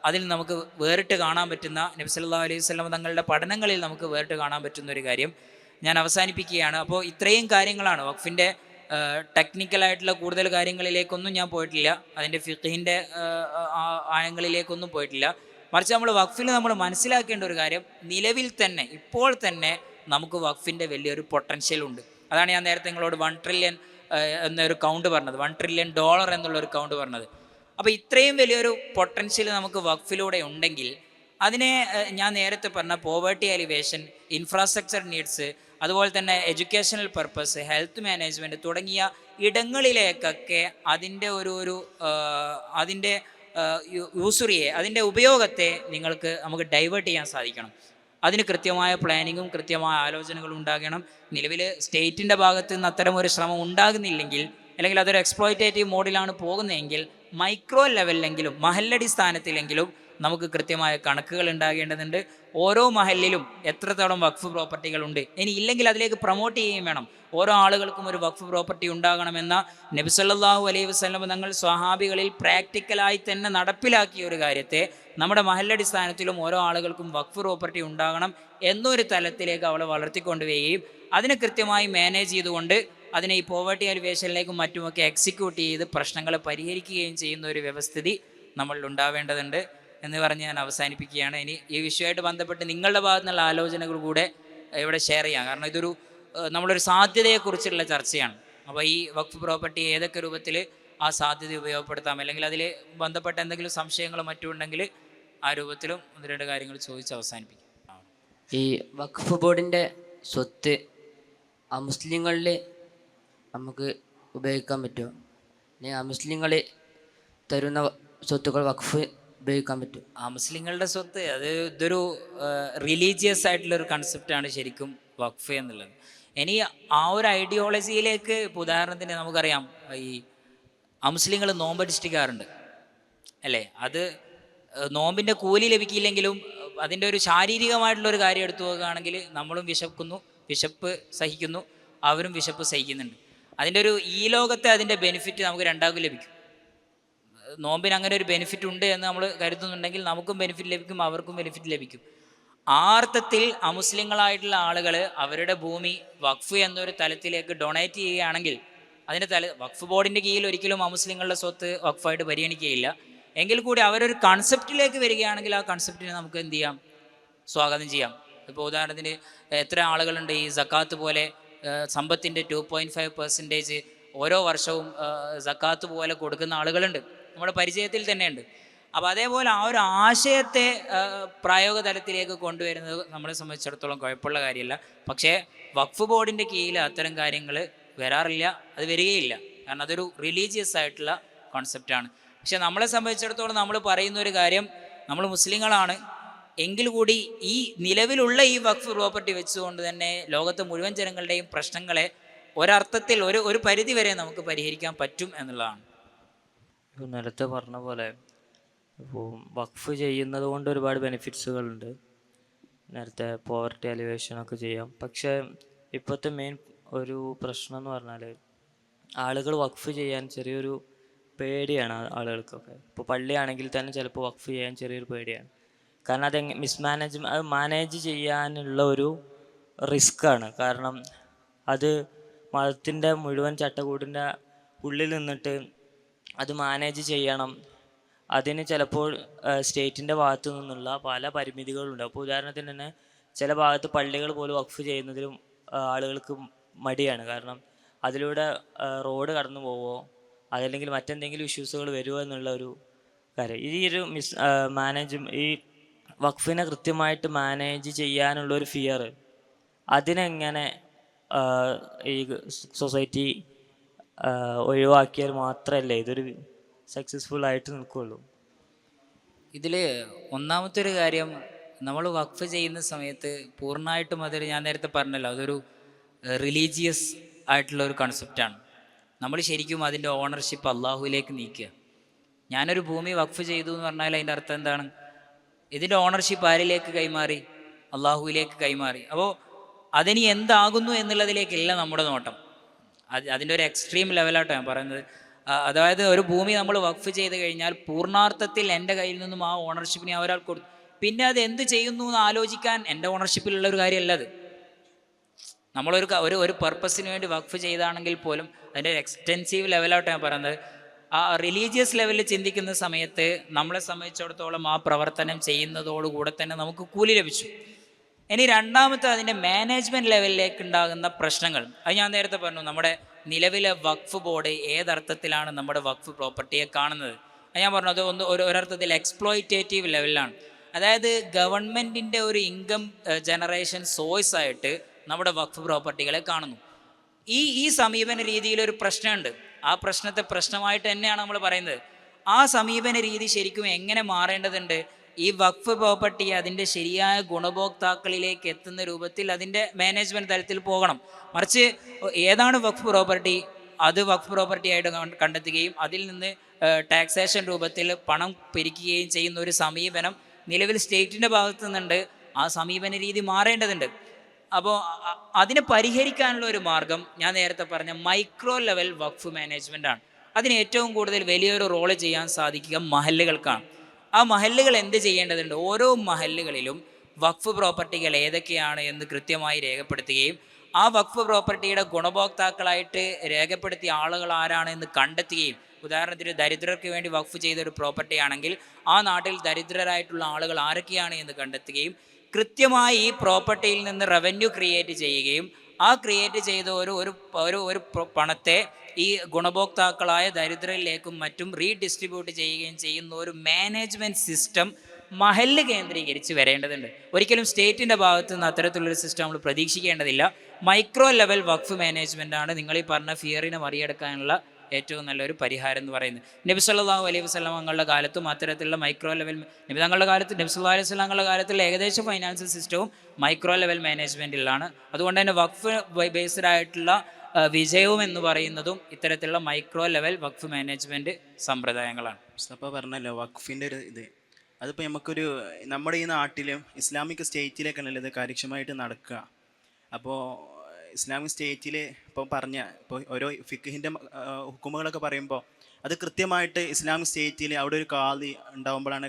അതിൽ നമുക്ക് വേറിട്ട് കാണാൻ പറ്റുന്ന, നബി സല്ലല്ലാഹു അലൈഹി വസല്ലം തങ്ങളുടെ പഠനങ്ങളിൽ നമുക്ക് വേറിട്ട് കാണാൻ പറ്റുന്ന ഒരു കാര്യം. ഞാൻ അവസാനിപ്പിക്കുകയാണ്. അപ്പോൾ ഇത്രയും കാര്യങ്ങളാണ് വഖഫിൻ്റെ ടെക്നിക്കലായിട്ടുള്ള കൂടുതൽ കാര്യങ്ങളിലേക്കൊന്നും ഞാൻ പോയിട്ടില്ല, അതിൻ്റെ ഫിഖ്ഹിൻ്റെ ആഴങ്ങളിലേക്കൊന്നും പോയിട്ടില്ല. മറിച്ച് നമ്മൾ വഖഫിൽ നമ്മൾ മനസ്സിലാക്കേണ്ട ഒരു കാര്യം, നിലവിൽ തന്നെ ഇപ്പോൾ തന്നെ നമുക്ക് വഖഫിൻ്റെ വലിയൊരു പൊട്ടൻഷ്യൽ ഉണ്ട്. അതാണ് ഞാൻ നേരത്തെ നിങ്ങളോട് 1 ട്രില്യൺ എന്നൊരു കൗണ്ട് പറഞ്ഞത്, $1 ട്രില്യൺ എന്നുള്ളൊരു കൗണ്ട് പറഞ്ഞത്. അപ്പോൾ ഇത്രയും വലിയൊരു പൊട്ടൻഷ്യൽ നമുക്ക് വഖഫിലൂടെ ഉണ്ടെങ്കിൽ അതിനെ ഞാൻ നേരത്തെ പറഞ്ഞ പോവേർട്ടി എലിവേഷൻ, ഇൻഫ്രാസ്ട്രക്ചർ നീഡ്സ്, അതുപോലെ തന്നെ എഡ്യൂക്കേഷണൽ പർപ്പസ്, ഹെൽത്ത് മാനേജ്മെൻറ്റ് തുടങ്ങിയ ഇടങ്ങളിലേക്കൊക്കെ അതിൻ്റെ അതിൻ്റെ യൂസുറിയെ, അതിൻ്റെ ഉപയോഗത്തെ നമുക്ക് ഡൈവേർട്ട് ചെയ്യാൻ സാധിക്കണം. അതിന് കൃത്യമായ പ്ലാനിങ്ങും കൃത്യമായ ആലോചനകളും ഉണ്ടാകണം. നിലവിൽ സ്റ്റേറ്റിൻ്റെ ഭാഗത്ത് നിന്ന് അത്തരം ഒരു ശ്രമം ഉണ്ടാകുന്നില്ലെങ്കിൽ, അല്ലെങ്കിൽ അതൊരു എക്സ്പ്ലോയിറ്റേറ്റീവ് മോഡിലാണ് പോകുന്നതെങ്കിൽ, മൈക്രോ ലെവലിലെങ്കിലും മഹല്ലടിസ്ഥാനത്തിലെങ്കിലും നമുക്ക് കൃത്യമായ കണക്കുകൾ ഉണ്ടാകേണ്ടതുണ്ട്. ഓരോ മഹല്ലിലും എത്രത്തോളം വഖഫ് പ്രോപ്പർട്ടികളുണ്ട്, ഇനി ഇല്ലെങ്കിൽ അതിലേക്ക് പ്രൊമോട്ട് ചെയ്യുകയും വേണം. ഓരോ ആളുകൾക്കും ഒരു വഖഫ് പ്രോപ്പർട്ടി ഉണ്ടാകണമെന്ന നബി സല്ലല്ലാഹു അലൈഹി വസല്ലം തങ്ങൾ സ്വഹാബികളിൽ പ്രാക്ടിക്കലായി തന്നെ നടപ്പിലാക്കിയ ഒരു കാര്യത്തെ നമ്മുടെ മഹല്ലടിസ്ഥാനത്തിലും ഓരോ ആളുകൾക്കും വഖഫ് പ്രോപ്പർട്ടി ഉണ്ടാകണം എന്നൊരു തലത്തിലേക്ക് അവളെ വളർത്തിക്കൊണ്ടുവരികയും അതിനെ കൃത്യമായി മാനേജ് ചെയ്തുകൊണ്ട് അതിനെ ഈ പോവർട്ടി അലിവേഷനിലേക്കും മറ്റുമൊക്കെ എക്സിക്യൂട്ട് ചെയ്ത് പ്രശ്നങ്ങളെ പരിഹരിക്കുകയും ചെയ്യുന്ന ഒരു വ്യവസ്ഥിതി നമ്മളിൽ ഉണ്ടാവേണ്ടതുണ്ട് എന്ന് പറഞ്ഞ് ഞാൻ അവസാനിപ്പിക്കുകയാണ്. ഇനി ഈ വിഷയമായിട്ട് ബന്ധപ്പെട്ട് നിങ്ങളുടെ ഭാഗത്തു നിന്നുള്ള ആലോചനകൾ കൂടെ ഇവിടെ ഷെയർ ചെയ്യാം. കാരണം ഇതൊരു നമ്മളൊരു സാധ്യതയെക്കുറിച്ചുള്ള ചർച്ചയാണ്. അപ്പോൾ ഈ വഖഫ് പ്രോപ്പർട്ടി ഏതൊക്കെ രൂപത്തിൽ ആ സാധ്യത ഉപയോഗപ്പെടുത്താം, അല്ലെങ്കിൽ അതിൽ ബന്ധപ്പെട്ട എന്തെങ്കിലും സംശയങ്ങളോ മറ്റും ഉണ്ടെങ്കിൽ ആ രൂപത്തിലും ഒന്ന് രണ്ട് കാര്യങ്ങൾ ചോദിച്ച് അവസാനിപ്പിക്കും. ഈ വഖഫ് ബോർഡിൻ്റെ സ്വത്ത് മുസ്ലിങ്ങളിൽ നമുക്ക് ഉപയോഗിക്കാൻ പറ്റുമോ? അല്ലെങ്കിൽ മുസ്ലിങ്ങൾ തരുന്ന സ്വത്തുക്കൾ വഖഫ് ഉപയോഗിക്കാൻ പറ്റും? മുസ്ലിങ്ങളുടെ സ്വത്ത് ഇതൊരു റിലീജിയസ് ആയിട്ടുള്ളൊരു കൺസെപ്റ്റാണ് ശരിക്കും വഖഫ് എന്നുള്ളത്. ഇനി ആ ഒരു ഐഡിയോളജിയിലേക്ക് ഇപ്പോൾ ഉദാഹരണത്തിന് നമുക്കറിയാം, ഈ മുസ്ലിങ്ങൾ നോമ്പനുഷ്ഠിക്കാറുണ്ട് അല്ലേ? അത് നോമ്പിൻ്റെ കൂലി ലഭിക്കില്ലെങ്കിലും അതിൻ്റെ ഒരു ശാരീരികമായിട്ടുള്ളൊരു കാര്യം എടുത്തു നോക്കുകയാണെങ്കിൽ നമ്മളും വിശപ്പ് സഹിക്കുന്നു, അവരും വിശപ്പ് സഹിക്കുന്നുണ്ട്. അതിൻ്റെ ഒരു ഈ ലോകത്തെ അതിൻ്റെ ബെനിഫിറ്റ് നമുക്ക് രണ്ടാൾക്കും ലഭിക്കും. നോമ്പിന് അങ്ങനെ ഒരു ബെനിഫിറ്റ് ഉണ്ട് എന്ന് നമ്മൾ കരുതുന്നുണ്ടെങ്കിൽ നമുക്കും ബെനിഫിറ്റ് ലഭിക്കും, അവർക്കും ബെനിഫിറ്റ് ലഭിക്കും. ആ അർത്ഥത്തിൽ അമുസ്ലിങ്ങളായിട്ടുള്ള ആളുകൾ അവരുടെ ഭൂമി വഖഫ് എന്നൊരു തലത്തിലേക്ക് ഡൊണേറ്റ് ചെയ്യുകയാണെങ്കിൽ വഖഫ് ബോർഡിൻ്റെ കീഴിൽ ഒരിക്കലും അമുസ്ലിങ്ങളുടെ സ്വത്ത് വഖഫായിട്ട് പരിഗണിക്കുകയില്ല. എങ്കിൽ കൂടി അവരൊരു കൺസെപ്റ്റിലേക്ക് വരികയാണെങ്കിൽ ആ കൺസെപ്റ്റിനെ നമുക്ക് എന്ത് ചെയ്യാം? സ്വാഗതം ചെയ്യാം. ഇപ്പോൾ ഉദാഹരണത്തിന് എത്ര ആളുകളുണ്ട് ഈ സക്കാത്ത് പോലെ സമ്പത്തിൻ്റെ 2.5% ഓരോ വർഷവും സക്കാത്ത് പോലെ കൊടുക്കുന്ന ആളുകളുണ്ട്, നമ്മുടെ പരിചയത്തിൽ തന്നെയുണ്ട്. അപ്പോൾ അതേപോലെ ആ ഒരു ആശയത്തെ പ്രായോഗിക തലത്തിലേക്ക് കൊണ്ടുവരുന്നത് നമ്മളെ സംബന്ധിച്ചിടത്തോളം കുഴപ്പമുള്ള കാര്യമല്ല. പക്ഷേ വഖഫ് ബോർഡിൻ്റെ കീഴിൽ അത്തരം കാര്യങ്ങൾ വരാറില്ല, അത് വരികയില്ല. കാരണം അതൊരു റിലീജിയസ് ആയിട്ടുള്ള കോൺസെപ്റ്റാണ്. പക്ഷെ നമ്മളെ സംബന്ധിച്ചിടത്തോളം നമ്മൾ പറയുന്ന ഒരു കാര്യം, നമ്മൾ മുസ്ലിങ്ങളാണ് എങ്കിൽ കൂടി ഈ നിലവിലുള്ള ഈ വഖഫ് പ്രോപ്പർട്ടി വെച്ചുകൊണ്ട് തന്നെ ലോകത്തെ മുഴുവൻ ജനങ്ങളുടെയും പ്രശ്നങ്ങളെ ഒരർത്ഥത്തിൽ ഒരു പരിധി വരെ നമുക്ക് പരിഹരിക്കാൻ പറ്റും എന്നുള്ളതാണ്. ഇപ്പോൾ നേരത്തെ പറഞ്ഞ പോലെ ഇപ്പോൾ വഖഫ് ചെയ്യുന്നത് കൊണ്ട് ഒരുപാട് ബെനിഫിറ്റ്സുകളുണ്ട്. നേരത്തെ പോവർട്ടി അലിവേഷനൊക്കെ ചെയ്യാം. പക്ഷേ ഇപ്പോഴത്തെ മെയിൻ ഒരു പ്രശ്നം എന്ന് പറഞ്ഞാൽ ആളുകൾ വഖഫ് ചെയ്യാൻ ചെറിയൊരു പേടിയാണ് ആളുകൾക്കൊക്കെ. ഇപ്പോൾ പള്ളിയാണെങ്കിൽ തന്നെ ചിലപ്പോൾ വഖഫ് ചെയ്യാൻ ചെറിയൊരു പേടിയാണ്. കാരണം അത് മാനേജ് ചെയ്യാനുള്ള ഒരു റിസ്ക്കാണ്. കാരണം അത് മതത്തിൻ്റെ മുഴുവൻ ചട്ടക്കൂടിൻ്റെ ഉള്ളിൽ നിന്നിട്ട് അത് മാനേജ് ചെയ്യണം. അതിന് ചിലപ്പോൾ സ്റ്റേറ്റിൻ്റെ ഭാഗത്തു നിന്നുള്ള പല പരിമിതികളുണ്ട്. അപ്പോൾ ഉദാഹരണത്തിന് തന്നെ ചില ഭാഗത്ത് പള്ളികൾ പോലും വഖഫ് ചെയ്യുന്നതിലും ആളുകൾക്ക് മടിയാണ്. കാരണം അതിലൂടെ റോഡ് കടന്നു പോവോ അതല്ലെങ്കിൽ മറ്റെന്തെങ്കിലും ഇഷ്യൂസുകൾ വരുമോ എന്നുള്ള ഒരു കാര്യം. ഈ ഒരു ഈ വഖഫിനെ കൃത്യമായിട്ട് മാനേജ് ചെയ്യാനുള്ളൊരു ഫിയർ, അതിനെങ്ങനെ ഈ സൊസൈറ്റി ഒഴിവാക്കിയാൽ മാത്രമല്ലേ ഇതൊരു സക്സസ്ഫുൾ ആയിട്ട് നിൽക്കുകയുള്ളൂ. ഇതിൽ ഒന്നാമത്തെ ഒരു കാര്യം, നമ്മൾ വഖഫ് ചെയ്യുന്ന സമയത്ത് പൂർണ്ണമായിട്ടും അതൊരു, ഞാൻ നേരത്തെ പറഞ്ഞല്ലോ, അതൊരു റിലീജിയസ് ആയിട്ടുള്ള ഒരു കൺസെപ്റ്റാണ്. നമ്മൾ ശരിക്കും അതിൻ്റെ ഓണർഷിപ്പ് അള്ളാഹുവിലേക്ക് നീക്കുക. ഞാനൊരു ഭൂമി വഖഫ് ചെയ്തു എന്ന് പറഞ്ഞാൽ അതിൻ്റെ അർത്ഥം എന്താണ്? ഇതിൻ്റെ ഓണർഷിപ്പ് ആരിലേക്ക് കൈമാറി? അള്ളാഹുവിലേക്ക് കൈമാറി. അപ്പോൾ അതിനി എന്താകുന്നു എന്നുള്ളതിലേക്കല്ല നമ്മുടെ നോട്ടം. അതിൻ്റെ ഒരു എക്സ്ട്രീം ലെവലാട്ടോ ഞാൻ പറയുന്നത്. അതായത് ഒരു ഭൂമി നമ്മൾ വഖഫ് ചെയ്ത് കഴിഞ്ഞാൽ പൂർണ്ണാർത്ഥത്തിൽ എൻ്റെ കയ്യിൽ നിന്നും ആ ഓണർഷിപ്പിനെ ഒരാൾ കൊടുത്തു, പിന്നെ അത് എന്ത് ചെയ്യുന്നു എന്ന് ആലോചിക്കാൻ എൻ്റെ ഓണർഷിപ്പിലുള്ള ഒരു കാര്യമല്ല അത്. നമ്മളൊരു ഒരു പർപ്പസിന് വേണ്ടി വഖഫ് ചെയ്താണെങ്കിൽ പോലും അതിൻ്റെ ഒരു എക്സ്റ്റെൻസീവ് ലെവലാട്ടോ ഞാൻ പറയുന്നത്. ആ റിലീജിയസ് ലെവലിൽ ചിന്തിക്കുന്ന സമയത്ത് നമ്മളെ സംബന്ധിച്ചിടത്തോളം ആ പ്രവർത്തനം ചെയ്യുന്നതോടുകൂടെ തന്നെ നമുക്ക് കൂലി ലഭിച്ചു. ഇനി രണ്ടാമത്തെ അതിൻ്റെ മാനേജ്മെൻറ്റ് ലെവലിലേക്ക് ഉണ്ടാകുന്ന പ്രശ്നങ്ങൾ, അത് ഞാൻ നേരത്തെ പറഞ്ഞു. നമ്മുടെ നിലവിലെ വഖഫ് ബോർഡ് ഏതർത്ഥത്തിലാണ് നമ്മുടെ വഖഫ് പ്രോപ്പർട്ടിയെ കാണുന്നത്? അത് ഞാൻ പറഞ്ഞു, അത് ഒരർത്ഥത്തിൽ എക്സ്പ്ലോയിറ്റേറ്റീവ് ലെവലിലാണ്. അതായത് ഗവൺമെൻറ്റിൻ്റെ ഒരു ഇൻകം ജനറേഷൻ സോഴ്സ് ആയിട്ട് നമ്മുടെ വഖഫ് പ്രോപ്പർട്ടികളെ കാണുന്നു. ഈ സമീപന രീതിയിലൊരു പ്രശ്നമുണ്ട്. ആ പ്രശ്നത്തെ പ്രശ്നമായിട്ട് തന്നെയാണ് നമ്മൾ പറയുന്നത്. ആ സമീപന രീതി ശരിക്കും എങ്ങനെ മാറേണ്ടതുണ്ട്? ഈ വഖഫ് പ്രോപ്പർട്ടി അതിൻ്റെ ശരിയായ ഗുണഭോക്താക്കളിലേക്ക് എത്തുന്ന രൂപത്തിൽ അതിൻ്റെ മാനേജ്മെൻറ്റ് തലത്തിൽ പോകണം. മറിച്ച് ഏതാണ് വഖഫ് പ്രോപ്പർട്ടി, അത് വഖഫ് പ്രോപ്പർട്ടി ആയിട്ട് കണ്ടെത്തുകയും അതിൽ നിന്ന് ടാക്സേഷൻ രൂപത്തിൽ പണം പിരിക്കുകയും ചെയ്യുന്ന ഒരു സമീപനം നിലവിൽ സ്റ്റേറ്റിൻ്റെ ഭാഗത്തു നിന്നുണ്ട്. ആ സമീപന രീതി മാറേണ്ടതുണ്ട്. അപ്പോൾ അതിനെ പരിഹരിക്കാനുള്ള ഒരു മാർഗം ഞാൻ നേരത്തെ പറഞ്ഞ മൈക്രോ ലെവൽ വഖഫ് മാനേജ്മെൻ്റ് ആണ്. അതിന് ഏറ്റവും കൂടുതൽ വലിയൊരു റോള് ചെയ്യാൻ സാധിക്കുക മഹല്ലുകൾക്കാണ്. ആ മഹല്ലുകൾ എന്ത് ചെയ്യേണ്ടതുണ്ട്, ഓരോ മഹല്ലുകളിലും വഖഫ് പ്രോപ്പർട്ടികൾ ഏതൊക്കെയാണ് എന്ന് കൃത്യമായി രേഖപ്പെടുത്തുകയും ആ വഖഫ് പ്രോപ്പർട്ടിയുടെ ഗുണഭോക്താക്കളായിട്ട് രേഖപ്പെടുത്തിയ ആളുകൾ ആരാണെന്ന് കണ്ടെത്തുകയും, ഉദാഹരണത്തിന് ദരിദ്രർക്ക് വേണ്ടി വഖഫ് ചെയ്ത ഒരു പ്രോപ്പർട്ടി ആണെങ്കിൽ ആ നാട്ടിൽ ദരിദ്രരായിട്ടുള്ള ആളുകൾ ആരൊക്കെയാണ് എന്ന് കണ്ടെത്തുകയും കൃത്യമായി ഈ പ്രോപ്പർട്ടിയിൽ നിന്ന് റവന്യൂ ക്രിയേറ്റ് ചെയ്യുകയും ആ ക്രിയേറ്റ് ചെയ്ത ഒരു പണത്തെ ഈ ഗുണഭോക്താക്കളായ ദരിദ്രരിലേക്കും മറ്റും റീഡിസ്ട്രിബ്യൂട്ട് ചെയ്യുകയും ചെയ്യുന്ന ഒരു മാനേജ്മെൻറ്റ് സിസ്റ്റം മഹല്ല് കേന്ദ്രീകരിച്ച് വരേണ്ടതുണ്ട്. ഒരിക്കലും സ്റ്റേറ്റിൻ്റെ ഭാഗത്തു നിന്ന് അത്തരത്തിലുള്ളൊരു സിസ്റ്റം നമ്മൾ പ്രതീക്ഷിക്കേണ്ടതില്ല. മൈക്രോ ലെവൽ വഖഫ് മാനേജ്മെൻറ്റാണ് നിങ്ങൾ ഈ പറഞ്ഞ ഫിയറിനെ മറികടക്കാനുള്ള ഏറ്റവും നല്ലൊരു പരിഹാരം എന്ന് പറയുന്നത്. നബി സല്ലല്ലാഹു അലൈഹി വസല്ലം തങ്ങളുടെ കാലത്തും അത്തരത്തിലുള്ള മൈക്രോ ലെവൽ നബി തങ്ങളുടെ കാലത്ത് നബി സല്ലല്ലാഹു അലൈഹി വസല്ലം തങ്ങളുടെ കാലത്തുള്ള ഏകദേശം ഫൈനാൻഷ്യൽ സിസ്റ്റവും മൈക്രോ ലെവൽ മാനേജ്മെൻറ്റിലാണ്. അതുകൊണ്ട് തന്നെ വഖഫ് ബേസ്ഡ് ആയിട്ടുള്ള വിജയവും എന്ന് പറയുന്നതും ഇത്തരത്തിലുള്ള മൈക്രോ ലെവൽ വഖഫ് മാനേജ്മെൻറ്റ് സമ്പ്രദായങ്ങളാണ്. അപ്പോൾ പറഞ്ഞല്ലോ വഖഫിൻ്റെ ഒരു ഇത്, അതിപ്പോൾ നമുക്കൊരു നമ്മുടെ ഈ നാട്ടിലും ഇസ്ലാമിക് സ്റ്റേറ്റിലേക്കാണല്ലോ ഇത് കാര്യക്ഷമമായിട്ട് നടക്കുക. അപ്പോൾ ഇസ്ലാമിക് സ്റ്റേറ്റിൽ ഇപ്പോൾ ഇപ്പോൾ ഓരോ ഫിഖിൻ്റെ ഹുക്കുമുകളൊക്കെ പറയുമ്പോൾ അത് കൃത്യമായിട്ട് ഇസ്ലാമിക് സ്റ്റേറ്റിൽ അവിടെ ഒരു ഖാദി ഉണ്ടാകുമ്പോഴാണ്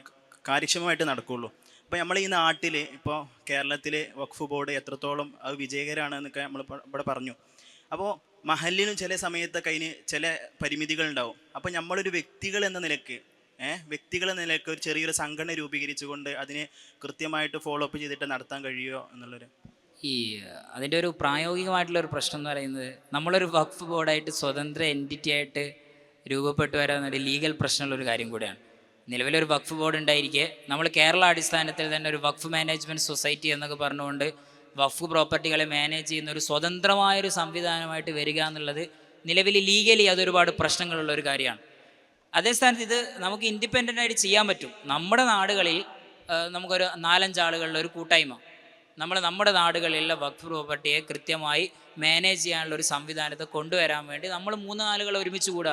കാര്യക്ഷമമായിട്ട് നടക്കുകയുള്ളൂ. അപ്പോൾ നമ്മൾ ഈ നാട്ടിൽ ഇപ്പോൾ കേരളത്തിൽ വഖഫ് ബോർഡ് എത്രത്തോളം അത് വിജയകരമാണെന്നൊക്കെ നമ്മൾ ഇവിടെ പറഞ്ഞു. അപ്പോൾ മഹല്ലിനും ചില സമയത്തൊക്കെ അതിന് ചില പരിമിതികളുണ്ടാവും. അപ്പോൾ നമ്മളൊരു വ്യക്തികൾ എന്ന നിലയ്ക്ക് ഒരു ചെറിയൊരു സംഘടന രൂപീകരിച്ചുകൊണ്ട് അതിനെ കൃത്യമായിട്ട് ഫോളോ അപ്പ് ചെയ്തിട്ട് നടത്താൻ കഴിയുമോ എന്നുള്ളൊരു അതിൻ്റെ ഒരു പ്രായോഗികമായിട്ടുള്ളൊരു പ്രശ്നം എന്ന് പറയുന്നത്, നമ്മളൊരു വഖഫ് ബോർഡായിട്ട് സ്വതന്ത്ര എൻറ്റിറ്റി ആയിട്ട് രൂപപ്പെട്ടു വരാമെന്നൊരു ലീഗൽ പ്രശ്നമുള്ളൊരു കാര്യം കൂടിയാണ്. നിലവിലൊരു വഖഫ് ബോർഡ് ഉണ്ടായിരിക്കെ നമ്മൾ കേരള അടിസ്ഥാനത്തിൽ തന്നെ ഒരു വഖഫ് മാനേജ്മെൻറ്റ് സൊസൈറ്റി എന്നൊക്കെ പറഞ്ഞുകൊണ്ട് വഖഫ് പ്രോപ്പർട്ടികളെ മാനേജ് ചെയ്യുന്ന ഒരു സ്വതന്ത്രമായൊരു സംവിധാനമായിട്ട് വരിക എന്നുള്ളത് നിലവിൽ ലീഗലി അതൊരുപാട് പ്രശ്നങ്ങളുള്ള ഒരു കാര്യമാണ്. അതേ സ്ഥാനത്ത് ഇത് നമുക്ക് ഇൻഡിപെൻഡൻ്റ് ആയിട്ട് ചെയ്യാൻ പറ്റും. നമ്മുടെ നാടുകളിൽ നമുക്കൊരു 4-5 ആളുകളുടെ ഒരു കൂട്ടായ്മ നമ്മുടെ നാടുകളിലുള്ള വഖഫ് പ്രോപ്പർട്ടിയെ കൃത്യമായി മാനേജ് ചെയ്യാനുള്ള ഒരു സംവിധാനത്തെ കൊണ്ടുവരാൻ വേണ്ടി നമ്മൾ 3 ആളുകൾ ഒരുമിച്ച് കൂടുക.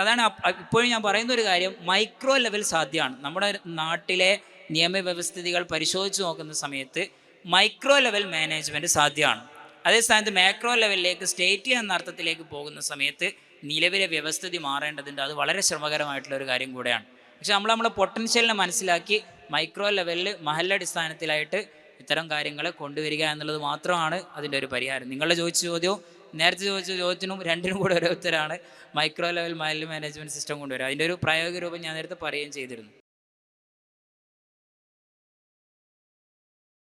അതാണ് ഇപ്പോഴും ഞാൻ പറയുന്ന ഒരു കാര്യം, മൈക്രോ ലെവൽ സാധ്യമാണ്. നമ്മുടെ നാട്ടിലെ നിയമവ്യവസ്ഥിതികൾ പരിശോധിച്ച് നോക്കുന്ന സമയത്ത് മൈക്രോ ലെവൽ മാനേജ്മെൻറ്റ് സാധ്യമാണ്. അതേ സ്ഥാനത്ത് മാക്രോ ലെവലിലേക്ക് സ്റ്റേറ്റ് എന്ന അർത്ഥത്തിലേക്ക് പോകുന്ന സമയത്ത് നിലവിലെ വ്യവസ്ഥിതി മാറേണ്ടതുണ്ട്. അത് വളരെ ശ്രമകരമായിട്ടുള്ള ഒരു കാര്യം കൂടെയാണ്. പക്ഷെ നമ്മളെ പൊട്ടൻഷ്യലിനെ മനസ്സിലാക്കി മൈക്രോ ലെവലിൽ മഹല്ലടിസ്ഥാനത്തിലായിട്ട് ഇത്തരം കാര്യങ്ങളെ കൊണ്ടുവരിക എന്നുള്ളത് മാത്രമാണ് അതിൻ്റെ ഒരു പരിഹാരം. നിങ്ങളുടെ ചോദിച്ച ചോദ്യവും നേരത്തെ ചോദിച്ച ചോദ്യത്തിനും രണ്ടിനും കൂടെ ഒരു ഉത്തരമാണ് മൈക്രോ ലെവൽ മഹല്ല് മാനേജ്മെൻറ്റ് സിസ്റ്റം കൊണ്ടുവരിക. അതിൻ്റെ ഒരു പ്രായോഗിക രൂപം ഞാൻ നേരത്തെ പറയുകയും ചെയ്തിരുന്നു.